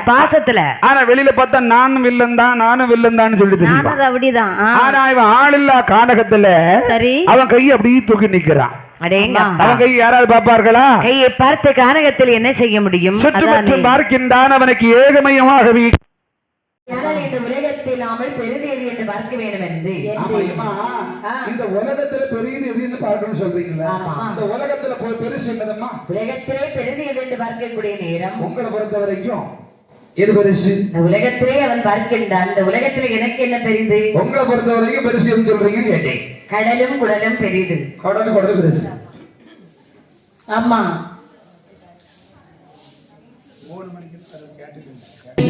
பாசத்துல. ஆனா வெளியில பார்த்தா நானும் வில்லன் தான் சொல்லிட்டு தெரியும். அப்படிதான். ஆனா இவன் ஆளில்லா கானகத்துல சரி அவன் கையை அப்படியே தூக்கி நிக்கிறான். அவன் கை யாராவது பார்ப்பார்களா? கையை பார்த்த கானகத்தில் என்ன செய்ய முடியும்? சுற்றுமற்றும் பார்க்கின்றான். அவனுக்கு ஏகமயமாகவே இந்த உலகத்தில் நாமல் பெருதேவி என்று பார்க்க வேண்டும் என்று. இந்த உலகத்துல பெரியது எதுன்னு பார்க்கணும் சொல்றீங்களா? இந்த உலகத்துல போய் பெருசு என்னதம்மா? உலகத்திலே பெருதேவி என்று பார்க்கக்கூடிய நேரம் உங்களை பொறுத்த வரைக்கும் எது பெருசு? இந்த உலகத்திலே அவன் பார்க்கின்றான். இந்த உலகத்திலே எனக்கு என்ன பெரிது? உங்களை பொறுத்த வரைக்கும் பெருசு என்று சொல்றீங்கன்னு கேட்டேன். கடலும் குடலும் பெரிது. கடலும் பெருசு. ஆமா.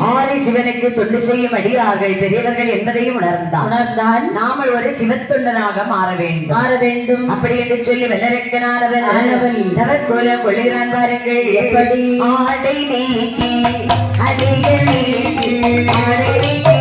ஆதி சிவனுக்கு தொண்டு செய்யும் அடியார்கள் பெரியவர்கள் என்பதையும் உணர்ந்தான். நாமல் ஒரு சிவத்தொண்டனாக மாற வேண்டும் அப்படி என்று சொல்லி வெள்ளரெக்கனானவன் தவக்கோல கொள்ளுகிறான் பாருங்கள். எப்படி ஆடை நீக்கி அடிகள் நீக்கி ஆடை நீக்கி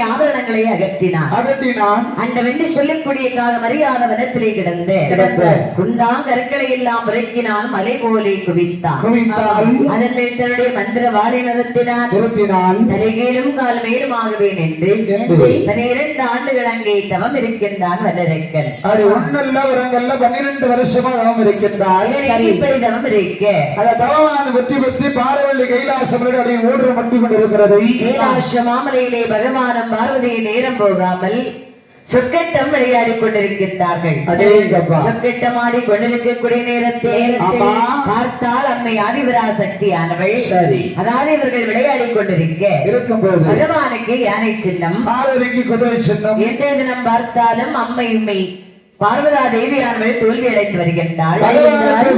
ஆபரணங்களை அகற்றினான். அண்டவென்று சொல்லக்கூடிய மரியாத வனத்திலே கிடந்த குண்டாங்கற்களை எல்லாம் புரக்கினான். மலை போலே குவித்தான். அதன் மேல் தன்னுடைய மந்திர வாழை நிறுத்தினான். தலைகீழும் கால் மேலுமாகவே நின்று 12 ஆண்டுகள் அங்கே தவம் இருக்கின்றான் வல்லரக்கன். அது ஒன்னல்ல வரங்கல்ல 12 வருஷமா தவம் இருக்கின்றான். இப்படி தவம் இருக்க அந்த தவமான வெற்றி பெற்று பாரவள்ளி கைலாசம் அடி ஓடுற மண்டி கொண்டிருக்கிறது. கைலாச மாமலையிலே பகவானும் பார்வதியை நேரம் போகாமல் சொக்கட்டம் விளையாடி கொண்டிருக்கின்றார்கள். சொக்கட்டம் ஆடி கொண்டிருக்கக்கூடிய நேரத்தில் பார்த்தால் அம்மை ஆதிபராசக்தியானவள். அதாவது இவர்கள் விளையாடி கொண்டிருக்க இருக்கும்போது பகவானுக்கு யானை சின்னம், பார்வதிக்கு குதிரை சின்னம். எந்த தினம் பார்த்தாலும் அம்மை உண்மை பார்வதா தேவியானவள் தோல்வி அடைந்து வருகின்றாள்.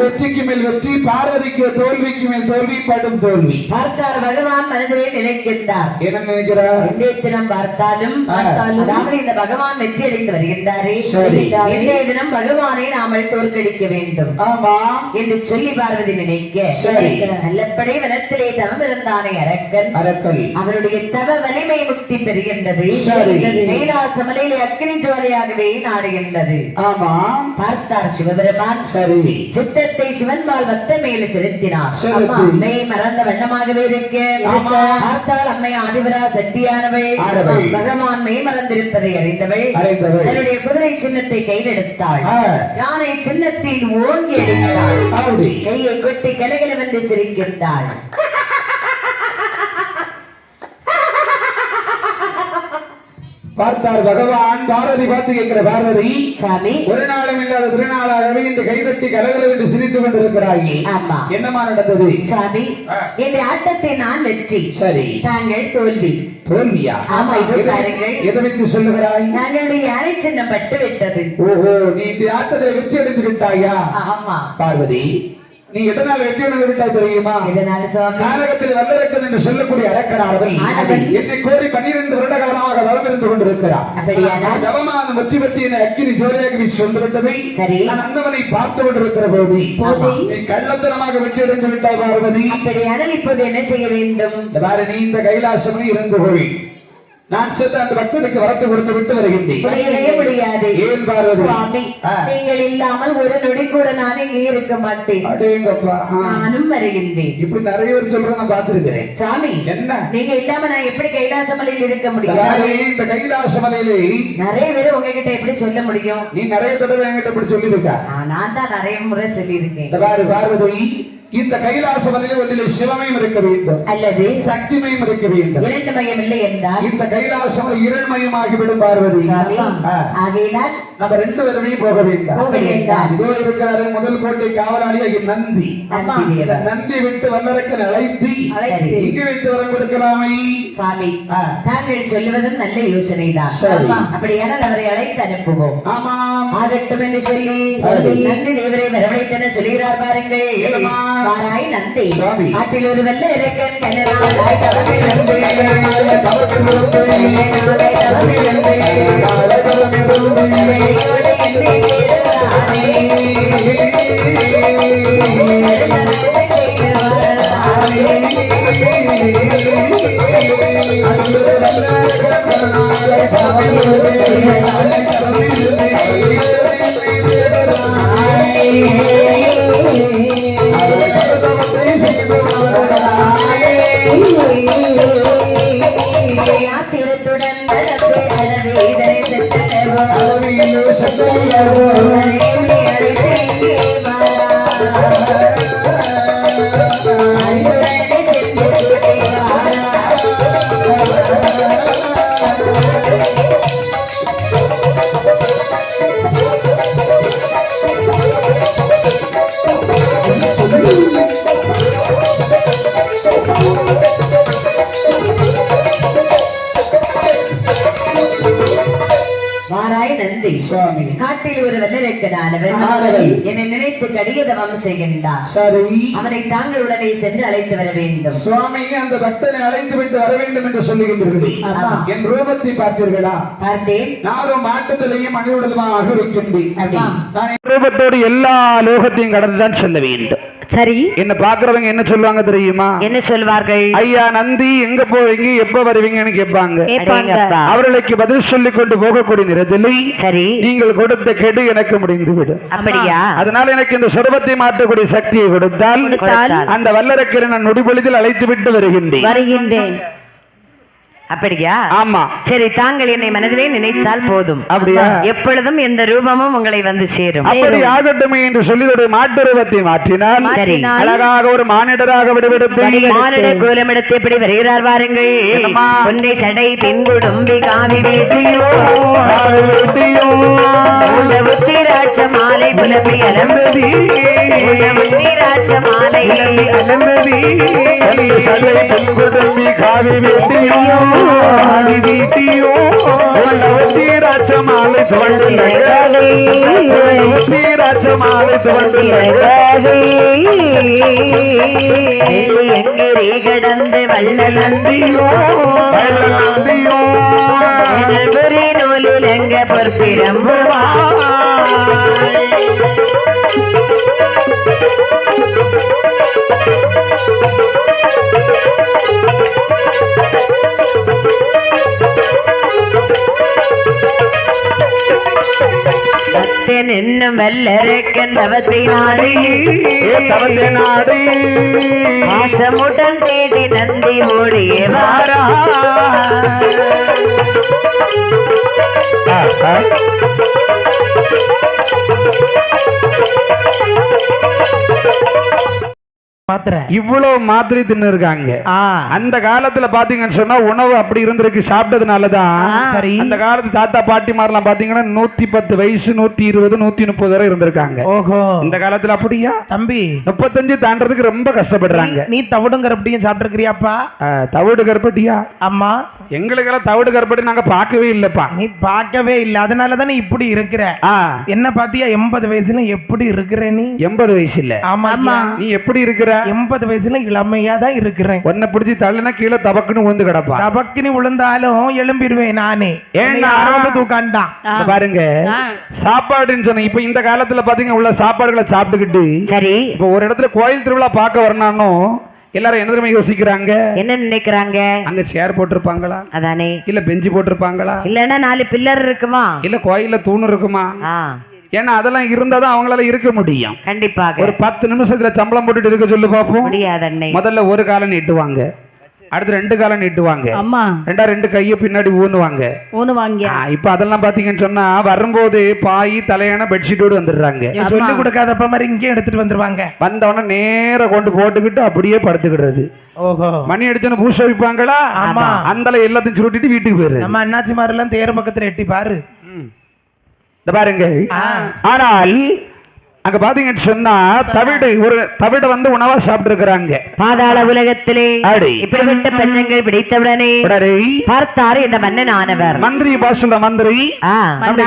வெற்றிக்கு மேல் வெற்றி, பார்வதிக்கு தோல்விக்கு மேல் தோல்வி, படும் தோல்வி. பார்த்தார் பகவான் மனதிலே நினைக்கின்றார். என்ன நினைக்கிறார்? எந்த தினம் பார்த்தாலும் அதாவது இந்த பகவான் வெற்றி அடைந்து வருகின்றாரே, எந்த தினம் பகவானை நாமல் தோற்கடிக்க வேண்டும் என்று சொல்லி பார்வதி நினைக்க நல்லப்படை வனத்திலே தவம் இருந்தானே அரக்கன். அவருடைய தவ வலிமை முக்தி பெறுகின்றது. கைலாச மலையிலே அக்கினி ஜுவாலையாகவே நாடுகின்றது. ஆமா. பார்த்தார் சிவபெருமான். சரி. சித்தத்தை சிவன்பால் பக்த மேல செலுத்தினார். செலுத்தி. அம்மை மறந்த வண்ணமாகவே இருக்கு. ஆமா. பார்த்தால் அம்மை ஆதிவரா சக்தியானவள். பகவான் மெய் மறந்திருப்பதை அறிந்தவள். தன்னுடைய குதிரை சின்னத்தை கையில் எடுத்தாள். யானை சின்னத்தில் ஓங்கி எடுத்தாள். கையை கொட்டி கலகலவென்று சிரிக்கின்றாள். பார்த்தார் பகவான். பாரதி பார்த்து கேட்கிற பார்வதி, சாமி ஒரு நாளும் இல்லாத திருநாளாகவே இந்த கைகட்டி கலகல என்று சிரித்துக் கொண்டிருக்கிறாய். ஆமா. என்னமா நடந்தது? சாமி இந்த ஆட்டத்தை நான் வெற்றி. சரி. தாங்கள் தோல்வி. தோல்வியா? ஆமா. இது பாருங்கள். எதை வைத்து சொல்லுகிறாய்? நாங்களுடைய யானை சின்னம் பட்டு விட்டது. ஓஹோ, நீ இந்த ஆட்டத்தை வெற்றி எடுத்து விட்டாயா? ஆமா. பார்வதி, நீ எதனால் வெற்றி அடைந்து விட்டாய் தெரியுமா? காரகத்தில் வல்லரக்கன் என்று சொல்லக்கூடிய அரக்கனானவன் என்னை கோரி 12 வருட காலமாக வளம் இருந்து கொண்டிருக்கிறார். ஜபமான முற்றி பற்றி என்னை அக்கினி ஜோதியாக சொல்லிவிட்டதை நான் அந்தவனை பார்த்து கொண்டிருக்கிற போது நீ கள்ளத்தனமாக வெற்றி அடைந்து விட்டாய் பார்வதி. அப்படியானால் இப்போது என்ன செய்ய வேண்டும்? நீ இந்த கைலாசமே இருந்து போய் நான் சென்று அந்த பக்தனுக்கு வரத்து கொடுத்து விட்டு வருகின்றேன். முடியாது. ஏன் பார்வதி? சுவாமி, நீங்கள் இல்லாமல் ஒரு நொடி கூட நான் இங்கே இருக்க மாட்டேன். நானும் வருகின்றேன். இப்படி நிறைய பேர் சொல்றத நான் பார்த்திருக்கிறேன். சாமி, என்ன நீங்க இல்லாம நான் எப்படி கைலாச மலையில் இருக்க முடியும்? இந்த கைலாச மலையிலே நிறைய பேர் உங்ககிட்ட எப்படி சொல்ல முடியும்? நீ நிறைய தடவை என்கிட்ட இப்படி சொல்லி இருக்க. நான் தான் நிறைய முறை சொல்லி இருக்கேன். பார்வதி, இந்த கைலாச மலையிலே ஒன்றிலே சிவமயம் இருக்க வேண்டும் அல்லது சக்திமயம் இருக்க வேண்டும். இரண்டு மயம் இல்லை என்றால் இந்த கைலாசம் இருள்மயமாகிவிடும் பார்வதி. ஆகையினால் நம்ம 2 பேருமே போக வேண்டாம். இதோ இருக்கிறாரு முதல் கோட்டை காவலாளியாக நந்தி. நந்தி விட்டு வல்லரக்கன் அழைத்து இங்கு வைத்து வரம் கொடுக்கலாமே. சுவாமி, தாங்கள் சொல்லுவதும் நல்ல யோசனை தான். அப்படியானால் அவரை அழைத்து அனுப்புவோம். ஆமா, ஆகட்டும் என்று சொல்லி நந்தி தேவரை வரவழைத்தன சொல்கிறார் பாருங்கள். வாராய் நந்தி, ஆட்டில் ஒரு வெள்ள இறக்கன் கண்ணனாய் சுவாமி, காட்டில் ஒரு வெள்ளரக்கனானவன் என்னை நினைத்து கடிகதவம் செய்கின்றான். அவனை தாங்கள் உடனே சென்று அழைத்து வர வேண்டும். சுவாமி, அந்த பக்தனை அழைத்து விட்டு வர வேண்டும் என்று சொல்லுகின்றீர்களே, என் ரூபத்தை பார்த்தீர்களா? பார்த்தேன். நானும் மாட்டுதலையும் மனிதமாக இருக்கின்றேன். நான் ரூபத்தோடு எல்லா லோகத்தையும் கடந்துதான் செல்ல வேண்டும். சரி. என்ன பாக்குறவங்க என்ன சொல்லுவாங்க தெரியுமா? என்ன சொல்வார்கள்? ஐயா நந்தி, எங்க போவீங்க, எப்ப வருவீங்கன்னு கேட்பாங்க. அவர்களுக்கு பதில் சொல்லிக் கொண்டு போகக்கூடிய நேரத்தில் சரி நீங்கள் கொடுத்த கெடு எனக்கு முடிந்து விடும். அப்படியா? அதனால எனக்கு இந்த சொரபத்தை மாற்றக்கூடிய சக்தியை கொடுத்தால் அந்த வல்லரக்கரை நான் நொடிபொழுதில் அழைத்து விட்டு வருகின்றேன். அப்படியா? ஆமா. சரி, தாங்கள் என்னை மனதிலே நினைத்தால் போதும். அப்படியா? எப்பொழுதும் எந்த ரூபமும் உங்களை வந்து சேரும். அப்படி ஆகட்டுமே என்று சொல்லி ஒரு மாட்டு ரூபத்தை மாற்றினால் அழகாக ஒரு மானிடராக விடுவிடுத்து மானிட கோலமிடத்தை எப்படி வருகிறார் பாருங்கள். ஒன்றை சடை பின்புடும்பி காவி வேஷ்டியோ உத்திராட்ச மாலை புலம்பி அலம்பதி உத்திராட்ச மாலை அலம்பதி சடை பின்புடும்பி காவி வேஷ்டியோ ராஜமாலை எங்கே கடந்து வல்ல நந்தியோ நூலில் எங்க பொற்பிரம்புவா வைத்தேன் இன்னும் வல்லரக்கன் தவத்தை நாடி பாசமுடன் தேடி நந்தி ஓடியே வாரா இவ்வளவு மாத்திரை தின்னு இருக்காங்க. அந்த காலத்துல பாத்தீங்கன்னு சொன்னா உணவு அப்படி இருந்திருக்கு, சாப்பிட்டதுனாலதான் சரி அந்த காலத்து தாத்தா பாட்டிமாரெல்லாம் பாத்தீங்கன்னா 110 வயசு 120 130 வரை இருந்திருக்காங்க. ஓஹோ, இந்த காலத்துல அப்படியா தம்பி? 35 தாண்டறதுக்கு ரொம்ப கஷ்டப்படுறாங்க. நீ தவிடு கருப்பட்டியும் சாப்பிட்டுருக்கிறியாப்பா? தவிடு கருப்பட்டியா? அம்மா, எங்களுக்கெல்லாம் தவிடு கருப்பட்டி நாங்க பார்க்கவே இல்லப்பா. நீ பார்க்கவே இல்ல, அதனாலதான் நீ இப்படி இருக்கிற. என்ன பாத்தியா 80 வயசுல எப்படி இருக்கிற நீ? 80 வயசு இல்ல. ஆமா, நீ எப்படி இருக்கிற? 80 வயசுல இளமையா தான் இருக்கிறேன். ஒன்ன பிடிச்சி தள்ளுனா கீழே தபக்குன்னு விழுந்து கிடப்பா. தபக்குன்னு விழுந்தாலும் எழும்பிடுவேன் நானே. ஏன்னா தூக்காண்டான் பாருங்க. சாப்பாடுன்னு சொன்ன இப்ப இந்த காலத்துல பாத்தீங்க உள்ள சாப்பாடுகளை சாப்பிட்டுக்கிட்டு சரி இப்ப ஒரு இடத்துல கோயில் திருவிழா பார்க்க வரணும், எல்லாரும் என்ன தெரியுமா யோசிக்கிறாங்க? என்ன நினைக்கிறாங்க? அங்க சேர் போட்டிருப்பாங்களா? அதானே. இல்ல பெஞ்சு போட்டிருப்பாங்களா? இல்லன்னா 4 பில்லர் இருக்குமா? இல்ல கோயில்ல தூண் இருக்குமா? ஏன்னா அதெல்லாம் இருந்தாதான் அவங்களால இருக்க முடியும். கண்டிப்பாக. ஒரு 10 நிமிஷத்துல சம்பளம் போட்டுட்டு இருக்க சொல்லு பாப்போம். முடியாது. முதல்ல ஒரு காலை நீட்டுவாங்க, அடுத்து 2 காலை நீட்டுவாங்க, ரெண்டா 2 கையை பின்னாடி ஊனுவாங்க. இப்ப அதெல்லாம் பாத்தீங்கன்னு சொன்னா வரும்போது பாய் தலையான பெட்ஷீட்டோடு வந்துடுறாங்க. சொல்லி கொடுக்காதப்ப மாதிரி இங்கே எடுத்துட்டு வந்துருவாங்க. வந்தவன நேர கொண்டு போட்டுக்கிட்டு அப்படியே படுத்துக்கிடுறது. ஓஹோ, மணி அடிச்சோன்னு பூச வைப்பாங்களா? அந்த எல்லாத்தையும் சுருட்டிட்டு வீட்டுக்கு போயிரு. நம்ம அண்ணாச்சி மாதிரி எல்லாம் தேர் பக்கத்துல எட்டி பாரு பாருங்க. ஆனால் அங்க பாத்தீங்கன்னு சொன்னா தவிடு வந்து உணவா சாப்பிட்டு இருக்கிறாங்க. பாதாள உலகத்திலே இப்படிப்பட்ட பெண்கள் பிடித்தவுடனே பார்த்தாரு இந்த மன்னன் ஆனவர். மந்திரி பாசுல மந்திரி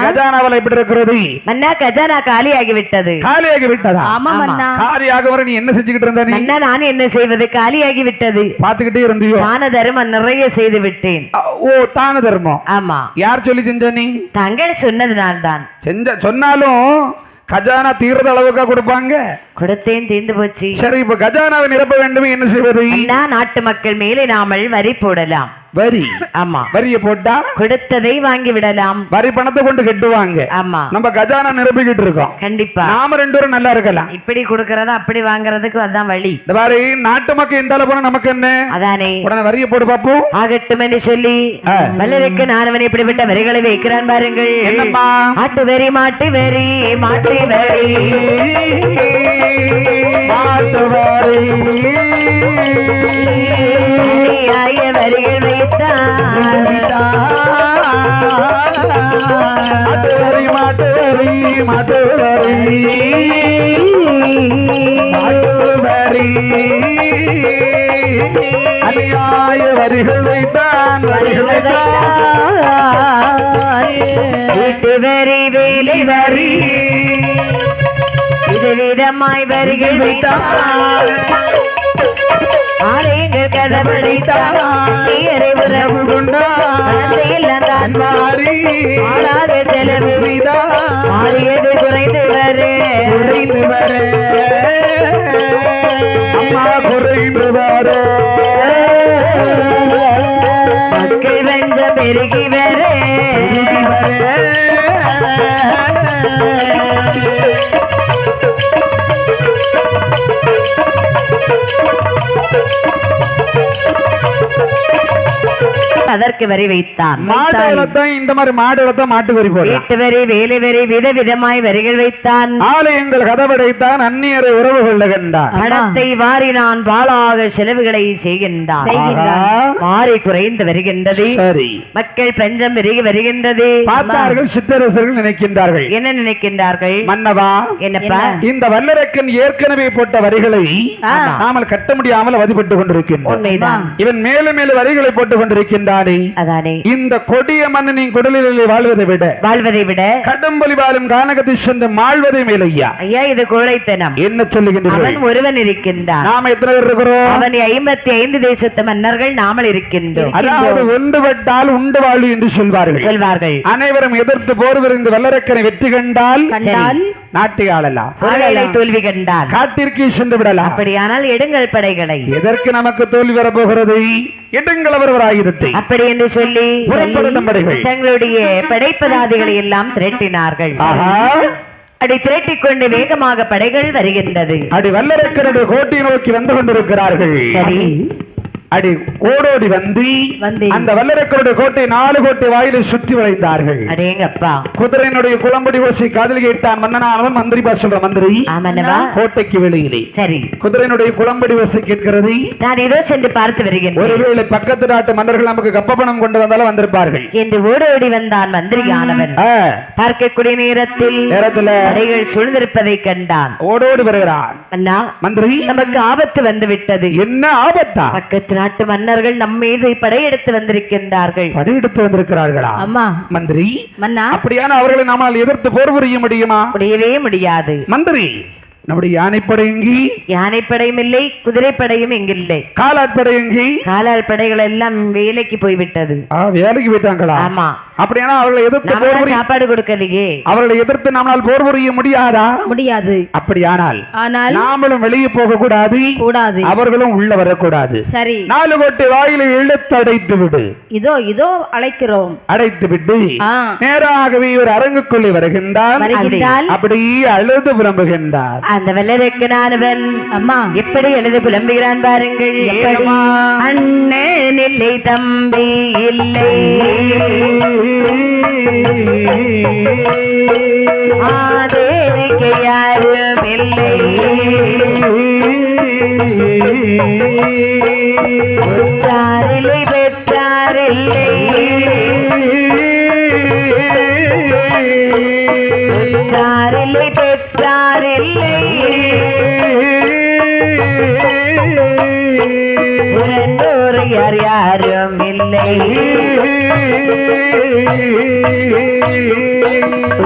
கஜானாவில் எப்படி இருக்கிறது? மன்னா கஜானா காலியாகி விட்டது. காலியாகி விட்டதா? ஆமா மன்னா. காலியாக வர நீ என்ன செஞ்சுக்கிட்டு இருந்த? மன்னா நான் என்ன செய்வது, காலியாகி விட்டது. பாத்துக்கிட்டே இருந்தியோ? தான தர்மம் நிறைய செய்து விட்டேன். ஓ, தான தர்மம். ஆமா. யார் சொல்லி செஞ்ச நீ? தங்கள் சொன்னதுனால்தான். சொன்னாலும் கஜானா தீர்ற அளவுக்கா கொடுப்பாங்க? கொடுத்தேன், தீர்ந்து போச்சு. சரி, இப்ப கஜானாவை நிரப்ப வேண்டும், என்ன செய்வது? நாட்டு மக்கள் மேலே நாமல் வரி போடலாம். வரி? ஆமா. வரிய போட்டா கொடுத்ததை வாங்கி விடலாம். வரி பணத்தை கொண்டு கட்டுவாங்க. ஆமா. நம்ம கஜானா நிரப்பிக்கிட்டு இருக்கோம். கண்டிப்பா. நாம 2 பேரும் நல்லா இருக்கலாம். இப்படி கொடுக்கறதா அப்படி வாங்குறதுக்கு அதான் வழி. இந்த மாதிரி நாட்டு மக்கள் எந்த அளவு போனா நமக்கு என்ன? அதானே. உடனே வரிய போட்டு பாப்போம். ஆகட்டும் என்று சொல்லி மல்லருக்கு நானவன் இப்படிப்பட்ட வரிகளை வைக்கிறான் பாருங்கள். என்னம்மா? ஆட்டு வரி, மாட்டு வரி, மாட்டு வரி, மாட்டு வரி, வரிகள் வரிகள் வைத்தான். வீட்டு வரி, வேலை வரி, விதவிதமாய் வரிகள் வைத்தான். ஆலயங்கள் கதவடைத்தான். உறவு கொண்டான். மாறி ஆளாத செலவு மாறியது குறைந்து வர அம்மா குறைந்து வர மக்கள் வெஞ்சம் பெருகி வர அதற்கு வரி வைத்தான். இந்த மாதிரி மாடு மாட்டு வரி போல வீட்டு வரி, வேலை வரி, விதவிதமாய் வரிகள் வைத்தான். ஆலயங்கள் கதவடைத்தான். அந்நியரை உறவு கொள்ள கண்டான். பணத்தை வாரினான், பாலாக செலவுகளை செய்கின்றான். மாறி குறைந்து வருகின்றது. சரி, மக்கள் பஞ்சம் பெருகி வருகின்றது. பார்த்தார்கள் சிற்றரசர்கள் நினைக்கின்றார்கள். என்ன நினைக்கின்றார்கள்? மன்னவா, என்னப்பா, இந்த வல்லரக்கன் ஏற்கனவே போட்ட வரிகளை நாமல் கட்ட முடியாமல் அவதிப்பட்டுக் கொண்டிருக்கின்றான். இவன் மேலும் மேலும் வரிகளை போட்டுக் கொண்டிருக்கின்றான். இந்த கொடிய மன்னனை குடலிலே வாழ்வதை விட கடும்பொலி வாழும் கானகத்தை சென்று மாழ்வதை மேலையா. ஐயா, இது கோழைத்தனம். என்ன சொல்லுகின்றனர்? அவன் ஒருவன் இருக்கின்றான். நாம எத்தனை பேர் இருக்கிறோம்? அவன் 55 தேசத்து மன்னர்கள் நாமல் இருக்கின்றோம். அதாவது ஒன்றுபட்டால் உண்டு வாழ்வு என்று சொல்வார்கள். அனைவரும் எதிர்த்து போர் புரிந்து வல்லரக்கனை வெற்றி கண்டால் நாட்டை ஆளலாம். தோல்வி கண்டால் காட்டிற்கு சென்று விடலாம். அப்படியானால் எடுங்கள் படைகளை. எதற்கு நமக்கு தோல்வி வரப்போகிறது? எடுங்கள் அவர் ஆயுதத்தை. அப்படி என்று சொல்லி தங்களுடைய படைப்பதாதிகளை எல்லாம் திரட்டினார்கள். அடி திரட்டிக் கொண்டு வேகமாக படைகள் வருகின்றது. அடி வல்லரக்கருடைய கோட்டை நோக்கி வந்து கொண்டிருக்கிறார்கள். சரி, அடி ஓடோடி வந்து அந்த வல்லரக்கருடைய கோட்டை 4 கோட்டை வாயிலை சுற்றி வளைந்தார்கள். அடேங்கப்பா, குதிரையினுடைய குளம்படி ஓசை காதில் கேட்டான் மன்னனானவன். மந்திரி பா சொல்ற மந்திரி கோட்டைக்கு வெளியிலே. சரி, குதிரையினுடைய குளம்படி ஓசை கேட்கிறது. நான் ஏதோ சென்று பார்த்து வருகிறேன். ஒருவேளை பக்கத்து நாட்டு மன்னர்கள் நமக்கு கப்பப்பணம் கொண்டு வந்தாலும் வந்திருப்பார்கள் என்று ஓடோடி வந்தான் மந்திரியானவன். பார்க்கக்கூடிய நேரத்தில் படைகள் சூழ்ந்திருப்பதை கண்டான். ஓடோடி வருகிறான். அண்ணா மந்திரி, நமக்கு ஆபத்து வந்து விட்டது. என்ன ஆபத்தா? பக்கத்து நாட்டு மன்னர்கள் நம் மீது படையெடுத்து வந்திருக்கின்றார்கள். படையெடுத்து வந்திருக்கிறார்களா? அம்மா மந்திரி, மன்னா, அப்படியான அவர்களை நம்மால் எதிர்த்து போர் புரிய முடியுமா? முடியவே முடியாது. மந்திரி, நம்முடைய யானைப்படை எங்கி? யானைப்படையும் இல்லை, குதிரைப்படையும் எங்கில்லை. காலாட்படை எங்கி? காலால் படைகள் எல்லாம் வேலைக்கு போய்விட்டது. வேலைக்கு போயிட்டாங்களா? ஆமா. அப்படியானா அவர்களை எதிர்த்து சாப்பாடு கொடுக்கலையே. அவர்களை எதிர்த்து நம்மால் போர் புரிய முடியாதா? முடியாது. அப்படியானால் நாமளும் வெளியே போக கூடாது, அவர்களும் உள்ள வரக்கூடாது. சரி, 4 கோட்டை வாயிலை இழுத்து அடைத்து விடு. இதோ இதோ அழைக்கிறோம். அடைத்து விட்டு நேராகவே ஒரு அரங்குக்குள்ளே வருகின்றார். அப்படியே அழுது புலம்புகின்றார். அந்த வல்லரக்கனானவன் அம்மா எப்படி எழுது புலம்புகிறான் பாருங்கள். அண்ணன் இல்லை, தம்பி இல்லை, ஆதரிக்க யாரும் இல்லை, உற்றாரில்லை பெற்றாரில்லை, உற்றாரில்லை பெற்றாரில்லை, உறந்தோர் யார் யாரும் இல்லை,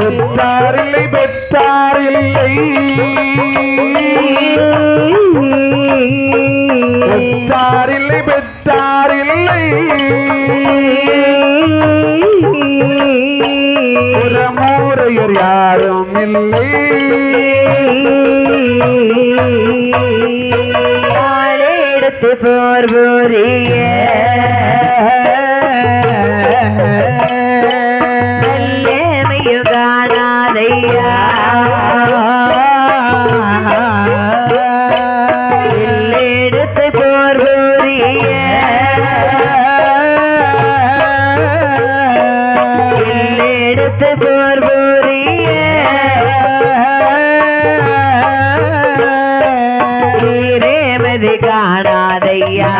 உற்றாரில்லை பெற்றாரில்லை, உற்றாரில்லை பெற்றாரில்லை, உறமூரையர் யாரும் இல்லை, எடுத்து போர் புரிய காணாதையா, எடுத்து போர் புரிய எடுத்து போர் புரிய ரேமதி காணாதையா.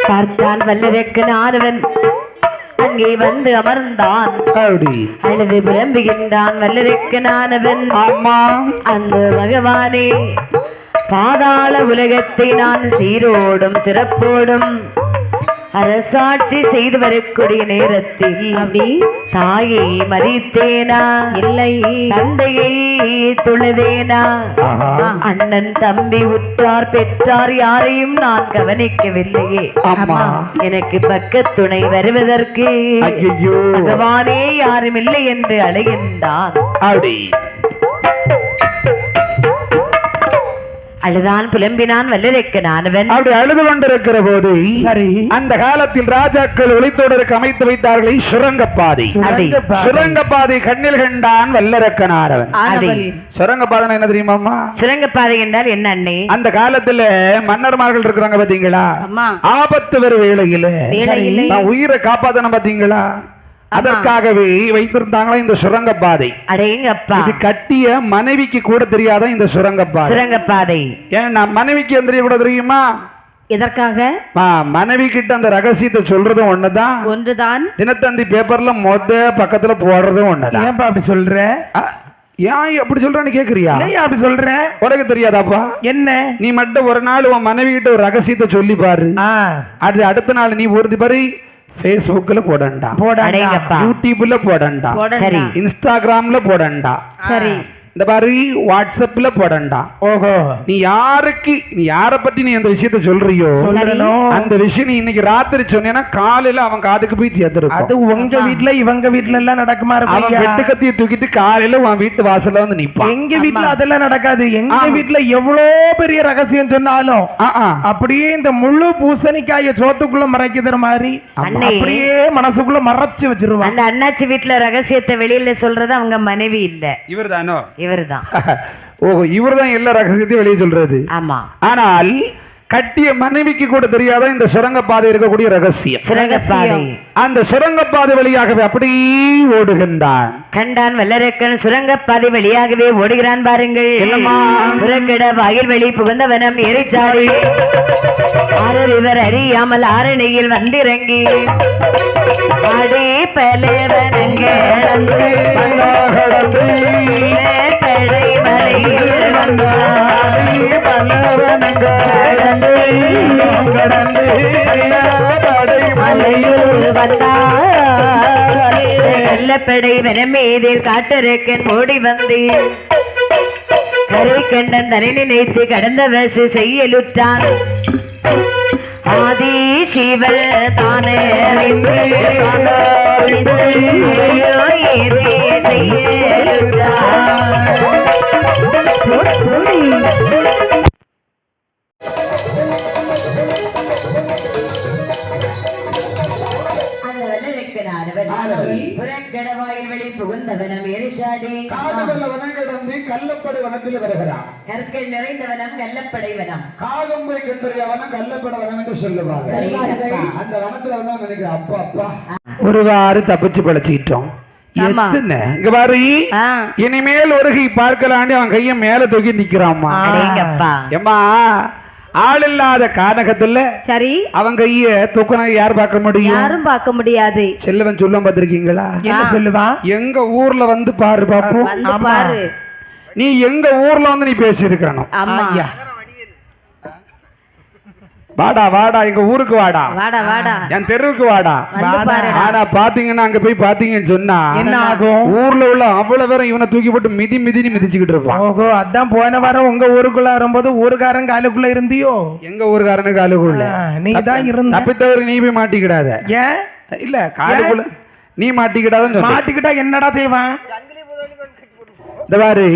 பார்த்தான் வல்லரக்கனானவன். அங்கே வந்து அமர்ந்தான். அழுது புலம்புகின்றான் வல்லரக்கனானவன். அந்த பகவானே, பாதாள உலகத்தை நான் சீரோடும் சிறப்போடும் அரசாட்சி செய்து வரக்கூடிய நேரத்தில் அப்படி தாயை மதித்தேனா இல்லை, தந்தையை தொழுதேனா, அண்ணன் தம்பி உற்றார் பெற்றார் யாரையும் நான் கவனிக்கவில்லையே. எனக்கு பக்கத்துணை வருவதற்கு பகவானே யாரும் இல்லை என்று அழைகின்றான். அழுதான் புலம்பினான் வல்லரக்கனானவன். அப்படி அழுது கொண்டிருக்கிற போது சரி, அந்த காலத்தில் ராஜாக்கள் ஒளித்தோடருக்கு அமைத்து வைத்தார்கள் சுரங்கப்பாதை. சுரங்கப்பாதை கண்ணில் கண்டான் வல்லரக்கனானவன். சுரங்கப்பாதை என்ன தெரியுமா? சுரங்கப்பாதை என்றால் என்ன அண்ணே? அந்த காலத்துல மன்னர்மார்கள் இருக்கிறாங்க பாத்தீங்களா, ஆபத்து வரும் வேளையில உயிரை காப்பாத்தணும் பாத்தீங்களா, அதற்காகவே வைத்திருந்தாங்களா இந்த சுரங்கப்பாதை. இது கட்டிய மனைவிக்கு கூட தெரியாத இந்த சுரங்கப்பாதை. சுரங்கப்பாதை ஏன்னா மனைவிக்கு தெரிய கூட தெரியுமா? எதற்காக? மனைவி கிட்ட அந்த ரகசியத்தை சொல்றதும் ஒண்ணுதான், தினத்தந்தி பேப்பர்ல மொத பக்கத்துல போடுறதும் ஒண்ணுதான். ஏன்பா அப்படி சொல்ற? ஏன் அப்படி சொல்றான்னு கேக்குறியா? இல்லையா அப்படி சொல்றேன்? உனக்கு தெரியாதாப்பா? என்ன? நீ மட்டும் ஒரு நாள் உன் மனைவி கிட்ட ஒரு ரகசியத்தை சொல்லி பாரு. அது அடுத்த நாள் நீ ஒரு பாரு Facebookல போடண்டா, யூடியூப்ல போடண்டா, இன்ஸ்டாகிராம்ல போடண்டா, சரி இந்த பாரு வாட்ஸ்அப்ல போடண்டா. ஓஹோ, நீ யார பத்தி நீ அந்த விஷயத்த சொல்றியோ அந்த விஷயம் நீ இன்னைக்கு ராத்திரி சொன்னேன்னா காலையில அவன் காதுக்கு போய் சேர்ந்துரும். அது உங்க வீட்டுல இவங்க வீட்டுல எல்லாம் நடக்குமா? அவன் வெட்டு கத்தியை தூக்கிட்டு காலையில உன் வீட்டு வாசல்ல வந்து நிப்பான். எங்க வீட்டுல அதெல்லாம் நடக்காது. எங்க வீட்டுல எவ்வளவு பெரிய ரகசியம் சொன்னாலும் அப்படியே இந்த முழு பூசணிக்காய சோத்துக்குள்ள மறைக்கிற மாதிரி அப்படியே மனசுக்குள்ள மறைச்சு வச்சிருவான். அந்த அண்ணாச்சி வீட்டுல ரகசியத்தை வெளியில சொல்றது அவங்க மனைவி இல்ல, இவர்தானோ? இவர்தான். ஓஹோ, இவர்தான் எல்லா ரகசியத்தையும் வெளியே சொல்றது. ஆமா, ஆனால் கட்டிய மனைவிக்கு கூட தெரியாத இந்த சுரங்கப்பாதை இருக்கக்கூடிய ரகசியம். சுரங்கப்பாதை, அந்த சுரங்கப்பாதை வழியாகவே அப்படி ஓடுகின்றான். கண்டான் வல்லரக்கன் சுரங்கப்பாதை வழியாகவே ஓடுகிறான் பாருங்கள். புறக்கிட வாயில் வெளி புகுந்தவனம் எரிச்சாடி இவர் அறியாமல் ஆரணியில் வந்திறங்கி அடி பலவனங்க வெள்ளப்படை வனமீதில் காட்டரக்கன் ஓடி வந்து கரை கண்டன் தனி நினைத்து கடந்த வசு செய்யலுற்றான். ஆதி சிவ தானே புறக்கடவாயில் வெளி புகுந்தவனம் எரிசாடி கள்ளப்படை வனத்தில் வருகிறான். கற்கள் நிறைந்தவனம் கள்ளப்படை வனம், காகம்பை கண்டறிய வனம் கள்ளப்படை வனம் என்று சொல்லுவாங்க. அந்த வனத்துல வந்து நினைக்கிற அப்பா அப்பா ஒருவாறு தப்பிச்சு பழச்சிட்டோம். இனிமேல் ஒருகை பார்க்கலான்னு அவன் கைய மேல தூக்கி நிக்கிறாமா. ஏம்மா, ஆள் இல்லாத கானகத்துல சரி அவன் கைய தூக்கின யார் பார்க்க முடியும்? யாரும் பார்க்க முடியாது. செல்லுவன் சொல்ல பார்த்திருக்கீங்களா? என்ன சொல்லுவான்? எங்க ஊர்ல வந்து பாரு பாப்போம். பாரு, நீ எங்க ஊர்ல வந்து நீ பேசி இருக்கணும். வாடா வாடா, எங்க ஊருக்கு வாடா, வாடா வாடா, என் தெருவுக்கு வாடா. ஆனா பாத்தீங்கன்னா அங்க போய் பாத்தீங்கன்னு சொன்னா என்ன ஆகும்? ஊர்ல உள்ள அவ்வளவு பேரும் இவனை தூக்கி போட்டு மிதின்னு மிதிச்சுக்கிட்டு இருப்பான். ஓஹோ, அதான் போன வாரம் உங்க ஊருக்குள்ள வரும்போது ஊருக்காரன் காலுக்குள்ள இருந்தியோ? எங்க ஊருக்காரனு காலுக்குள்ள நீ தான் இருந்த. தப்பித்தவருக்கு நீ போய் மாட்டிக்கிடாத. ஏன்? இல்ல, காலுக்குள்ள நீ மாட்டிக்கிட்டாதான். மாட்டிக்கிட்டா என்னடா செய்வான்? இந்த மாதிரி.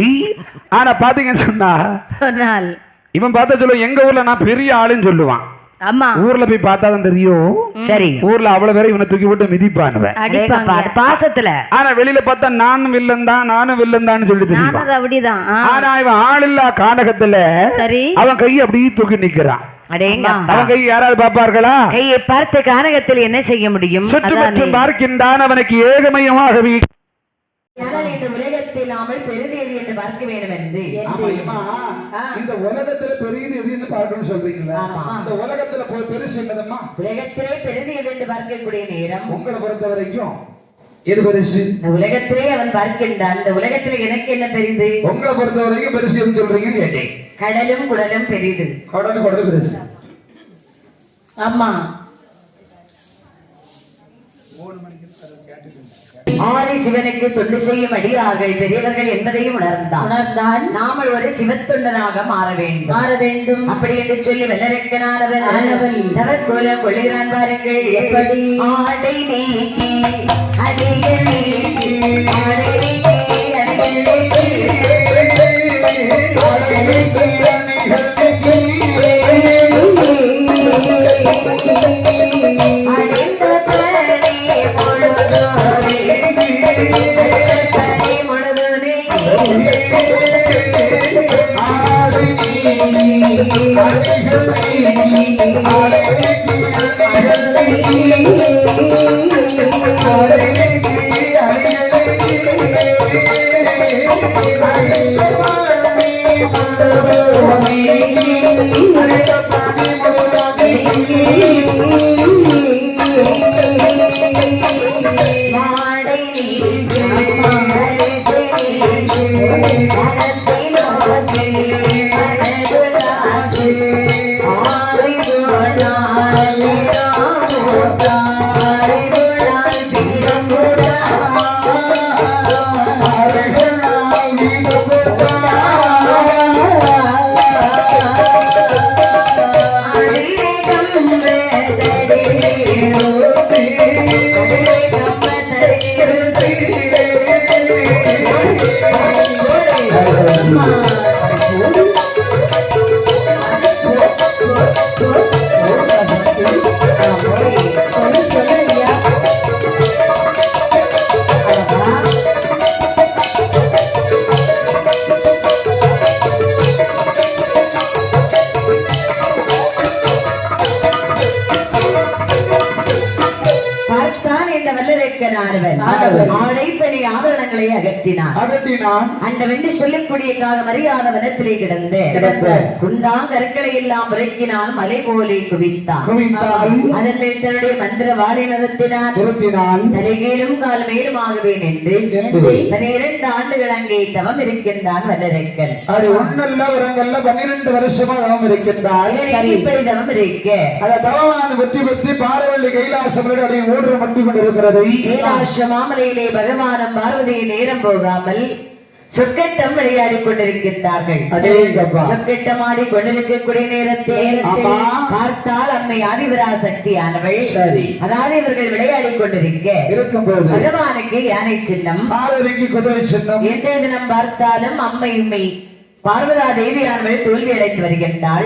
ஆனா பாத்தீங்கன்னு சொன்னால் இவன் பார்த்தா சொல்லுவான் எங்க ஊர்ல நான் பெரிய ஆளுன்னு சொல்லுவான். ஆமா, ஊர்ல போய் பார்த்தாதான் தெரியும். சரி, ஊர்ல அவ்வளவு பேரை இவனை தூக்கி போட்டு மிதிப்பானுவன் பாசத்துல. ஆனா வெளியில பார்த்தா நானும் வில்லன் தான் சொல்லி தெரியும். ஆனா இவன் ஆள் இல்லா கானகத்துல அவன் கையை அப்படியே தூக்கி நிக்கிறான். அவன் கை யாராவது பார்ப்பார்களா? கையை பார்த்து கானகத்தில் என்ன செய்ய முடியும்? சுற்றுமற்றும் பார்க்கின்றான். அவனுக்கு ஏகமயமாகவே இந்த உலகத்தில் நாமல் பெருதேவி என்று பார்க்க வேண்டும் என்று. இந்த உலகத்துல பெரியது எது பார்க்கணும்னு சொல்றீங்களா? இந்த உலகத்துல போய் பெருசு என்னதுமா? உலகத்திலே பெருதேவி என்று பார்க்கக்கூடிய நேரம் உங்களை பொறுத்த வரைக்கும் எது பெருசு? இந்த உலகத்திலே அவன் பார்க்கின்றான். இந்த உலகத்திலே எனக்கு என்ன பெரிது? உங்களை பொறுத்த வரைக்கும் பெருசு என்று சொல்றீங்கன்னு கேட்டேன். கடலும் குடலும் பெரிது. கடலும் பெருசு. ஆமா, ஆதி சிவனுக்கு தொண்டு செய்யும் அடியார்கள் பெரியவர்கள் என்பதையும் உணர்ந்தான். நாமல் ஒரு சிவத்தொண்டனாக மாற வேண்டும். அப்படி என்று சொல்லி வல்லரக்கனானவன் தவக்கோல கொள்ளுகிறான் பாருங்கள். எப்படி ஆடை நீக்கி அடிகள் நீக்கி ஆடை நீக்கி அடிகள் மாடை அரக்கனானவன் ஆடைப்பணி ஆபரணங்களை அகற்றினான் அந்த வென்று சொல்லக்கூடிய மரியாத வனத்திலே கிடந்த குண்டாங்கற்களை எல்லாம் உரைக்கினான் மலை போலே குவித்தான் அதன் மேல் தன்னுடைய மந்திர வாழை நிறுத்தினான் தலைகீழும் கால் மேலுமாகுவேன் என்று 12 ஆண்டுகள் அங்கே தவம் இருக்கின்றான் வல்லரக்கன். அது ஒன்னல்ல வரங்கல்ல 12 வருஷமா தவம் இருக்கின்றான். இப்படி தவம் இருக்க அந்த தவமான வெற்றி பார்வள்ளி கைலாசமலை அடி ஊன்று மட்டி கொண்டிருக்கிறது. கைலாச மாமலையிலே பகவானும் பார்வதியை நேரம் போகாமல் சொக்கட்டம் விளையாடிக் கொண்டிருக்கின்றார்கள். சொக்கட்டம் ஆடி கொண்டிருக்கக்கூடிய நேரத்தில் பார்த்தால் அம்மை ஆதிபரா சக்தியானவள் அதாவது இவர்கள் விளையாடிக் கொண்டிருக்க இருக்கும்போது பகவானுக்கு யானை சின்னம் பார்வதிக்கு குதிரை சின்னம் எந்த தினம் பார்த்தாலும் அம்மை உண்மை பார்வதா தேவியானவள் தோல்வி அடைந்து வருகின்றாள்.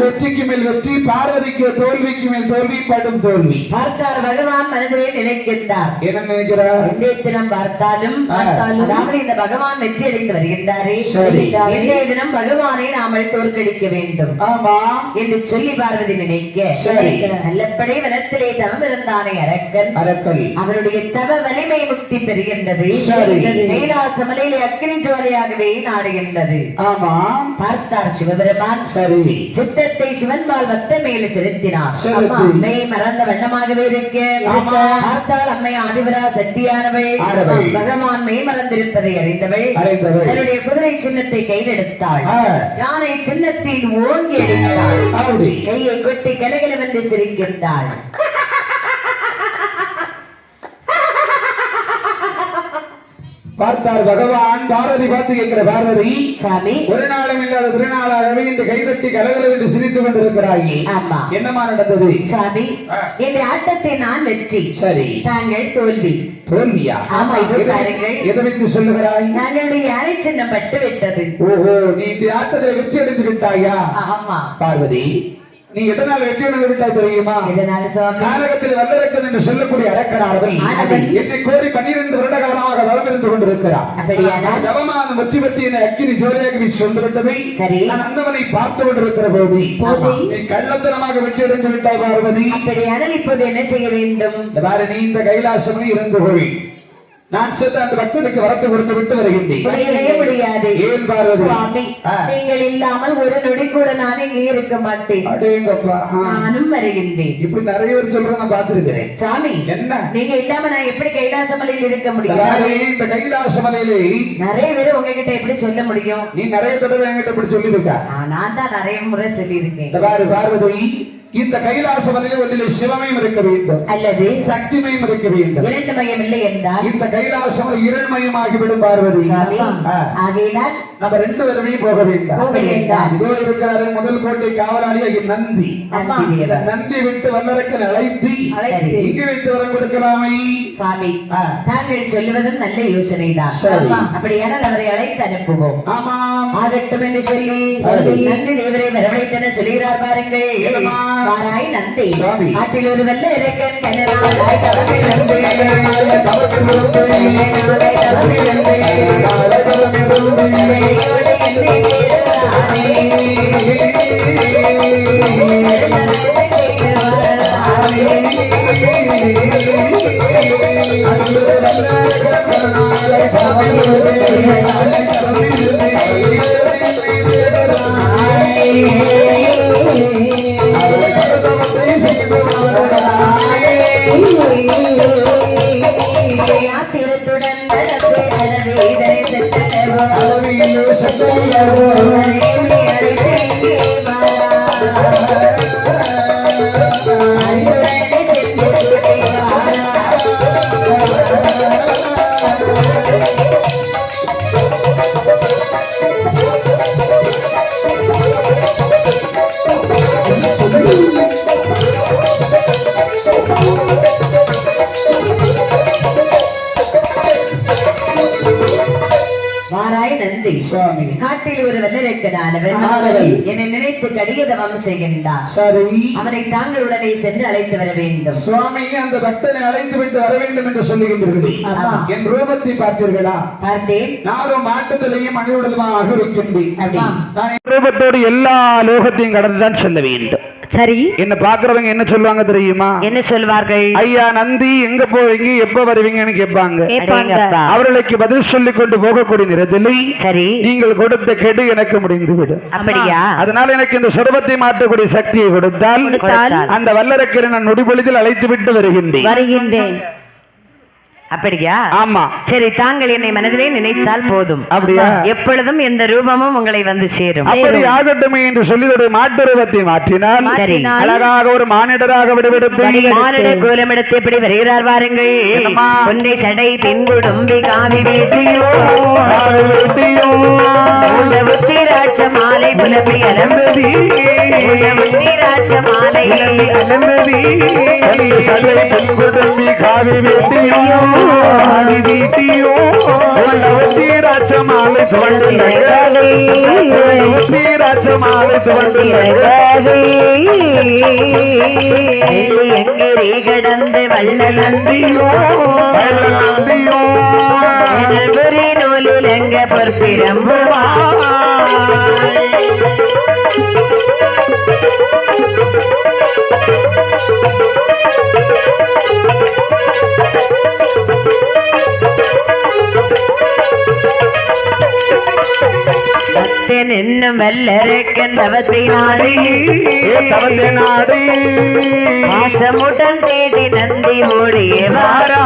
வெற்றிக்கு மேல் வெற்றி, பார்வதிக்கு தோல்விக்கு மேல் தோல்வி, படும் தோல்வி. பார்த்தார் பகவான் மனதிலே நினைக்கின்றார். என்ன நினைக்கிறார்? எந்த தினம் பார்த்தாலும் அதாவது இந்த பகவான் வெற்றி அடைந்து வருகின்றாரே, எந்த தினம் பகவானை நாமல் தோற்கடிக்க வேண்டும் ஆமா என்று சொல்லி பார்வதி நினைக்க நல்லப்படை வனத்திலே தவம் இருந்தானே அரக்கன் அவருடைய தவ வலிமை முக்தி பெறுகின்றது. கைலாசமலையிலே அக்கினி ஜோலையாகவே நாடுகின்றது. ஆமா பார்த்தார் சிவபெருமான் சித்தத்தை சிவன்பால் வத்த மேல செலுத்தினார். அம்மை மறந்த வண்ணமாகவே இருக்க பார்த்தால் அம்மை ஆதிபரா சக்தியானவள் பகவான் மெய் மறந்திருப்பதை அறிந்தவள் தன்னுடைய குதிரை சின்னத்தை கையில் எடுத்தாள். யானை சின்னத்தில் ஓங்கி அடித்தாள். கையை கொட்டி கலகலவென்று சிரிக்கின்றாள். பார்த்தார் பகவான் பார்வதி பார்த்து கேட்கிற பார்வதி சாமி ஒரு நாளும் இல்லாத திருநாளாகவே இந்த கைகட்டி கலகல என்று சிரித்துக் கொண்டிருக்கிறாய். ஆமா என்னமா நடந்தது? சாமி இந்த ஆட்டத்தை நான் வெற்றி, சரி தாங்கள் தோல்வி. தோல்வியா? ஆமா. எதை வைத்து சொல்லுகிறாய்? நாங்களுடைய யானை சின்னம் பட்டு விட்டது. ஓஹோ, நீ இந்த ஆட்டத்தை வெற்றி அடைந்து விட்டாயா? ஆமா பார்வதி, நீ எதனால் வெற்றி அடைந்து விட்டாய் தெரியுமா? காலகத்தில் வல்லரக்கன் என்று சொல்லக்கூடிய அரக்கனானவன் என்னை கோரி 12 வருட காலமாக தவம் இருந்து கொண்டிருக்கிறார். தவமான வெற்றி பற்றி என்னை அக்கினி ஜோலியாக சொல்லிவிட்டதை நான் அந்தவனை பார்த்து கொண்டிருக்கிற போது நீ கள்ளத்தனமாக வெற்றி அடைந்து விட்டாய் பார்வதி. அப்படியானால் இப்போது என்ன செய்ய வேண்டும்? நீ இந்த கைலாசமே இருந்து போய் நான் சென்று அந்த பக்தனுக்கு வரத்து கொடுத்து விட்டு வருகின்றேன். முடியாது. ஏன் பார்வதி? சுவாமி, நீங்கள் இல்லாமல் ஒரு நொடி கூட நான் இங்கே இருக்க மாட்டேன். நானும் வருகின்றேன். இப்படி நிறைய பேர் சொல்றத நான் பார்த்திருக்கிறேன். சாமி, என்ன நீங்க இல்லாம நான் எப்படி கைலாசமலையில் இருக்க முடியும்? இந்த கைலாசமலையிலே நிறைய பேர் உங்ககிட்ட எப்படி சொல்ல முடியும்? நீ நிறைய தடவை என்கிட்ட இப்படி சொல்லியிருக்க. நான் தான் நிறைய முறை சொல்லியிருக்கேன். பார்வதி, இந்த கைலாசமலையிலே ஒன்றிலே சிவமயம் இருக்க வேண்டும் அல்லது சக்திமயம் இருக்க வேண்டும். இரண்டு மயம் இல்லை என்றால் இந்த கைலாசமலை இருள்மயமாகிவிடும் பார்வதி. ஆகையினால் நம்ம 2 பேருமே போக வேண்டாம். இதோ இருக்கிறாரு முதல் கோட்டை காவலாளியாக நந்தி. நந்தி விட்டு வல்லரக்கன் அழைத்து இங்கு வைத்து வரம் கொடுக்கலாமே. சாமி, தாங்கள் சொல்லுவதும் நல்ல யோசனை தான். அப்படியானால் அவரை அழைத்து அனுப்புவோம். ஆமாம், ஆகட்டும் என்று சொல்லி நந்தி தேவரை வரவழைத்தன சொல்கிறார் பாருங்கள். வாராய் நந்தி, ஆற்றில் ஒரு வெள்ள இறக்கன் கண்ணனாய் தவமிழந்து திருத்துடன் நந்தி சுவாமி, காட்டில் ஒரு வெள்ளரக்கனானவன் என்னை நினைத்து கடிதம் செய்கின்றான். அவனை தாங்கள் உடனே சென்று அழைத்து வர வேண்டும். சுவாமி, அந்த பக்தனை அழைத்து விட்டு வர வேண்டும் என்று சொல்லுகின்றீர்களே, என் ரூபத்தை பார்த்தீர்களா? பார்த்தேன். நானும் மாட்டத்திலேயும் மனிதமாக இருக்கின்றேன். நான் ரூபத்தோடு எல்லா லோகத்தையும் கடந்துதான் செல்ல வேண்டும். சரி, என்ன பாக்குறவங்க என்ன சொல்லுவாங்க தெரியுமா? என்ன சொல்வார்கள்? ஐயா நந்தி எங்க போவீங்க, எப்ப வருவீங்கன்னு கேட்பாங்க. அவர்களுக்கு பதில் சொல்லி கொண்டு போகக்கூடிய நேரத்தில் சரி, நீங்கள் கொடுத்த கெடு எனக்கு முடிந்து விடும். அப்படியா? அதனால எனக்கு இந்த சொரபத்தை மாற்றக்கூடிய சக்தியை கொடுத்தால் அந்த வல்லரக்கரை நான் நொடிபொழுதில் அழைத்து விட்டு வருகின்றேன். அப்படியா? ஆமா. சரி, தாங்கள் என்னை மனதிலே நினைத்தால் போதும். அப்படியா? எப்பொழுதும் எந்த ரூபமும் உங்களை வந்து சேரும். அப்படி ஆகட்டுமே என்று சொல்லி ஒரு மாட்டு ரூபத்தை மாற்றினால் சரி, அழகாக ஒரு மானிடராக விடுவிடுத்து மானிட கோலமெடுத்து எப்படி வருகிறார் வாருங்கள். ஒன்றை சடை பின்புடும்பி காவி வேஷ்டியோ உத்திராட்ச மாலை புலம்பி அலம்பதி உத்திராட்ச மாலை அலம்பதி பின்புடும்பி காவி வேஷ்டியோ மாலை எங்கிரி கடந்து வள்ளலந்தியோ நூலில் எங்க பொற்பிரம்புவா என்னும் வல்லரக்கன் தவத்தை நாடி பாசமுடன் தேடி நந்தி ஓடியே வாரா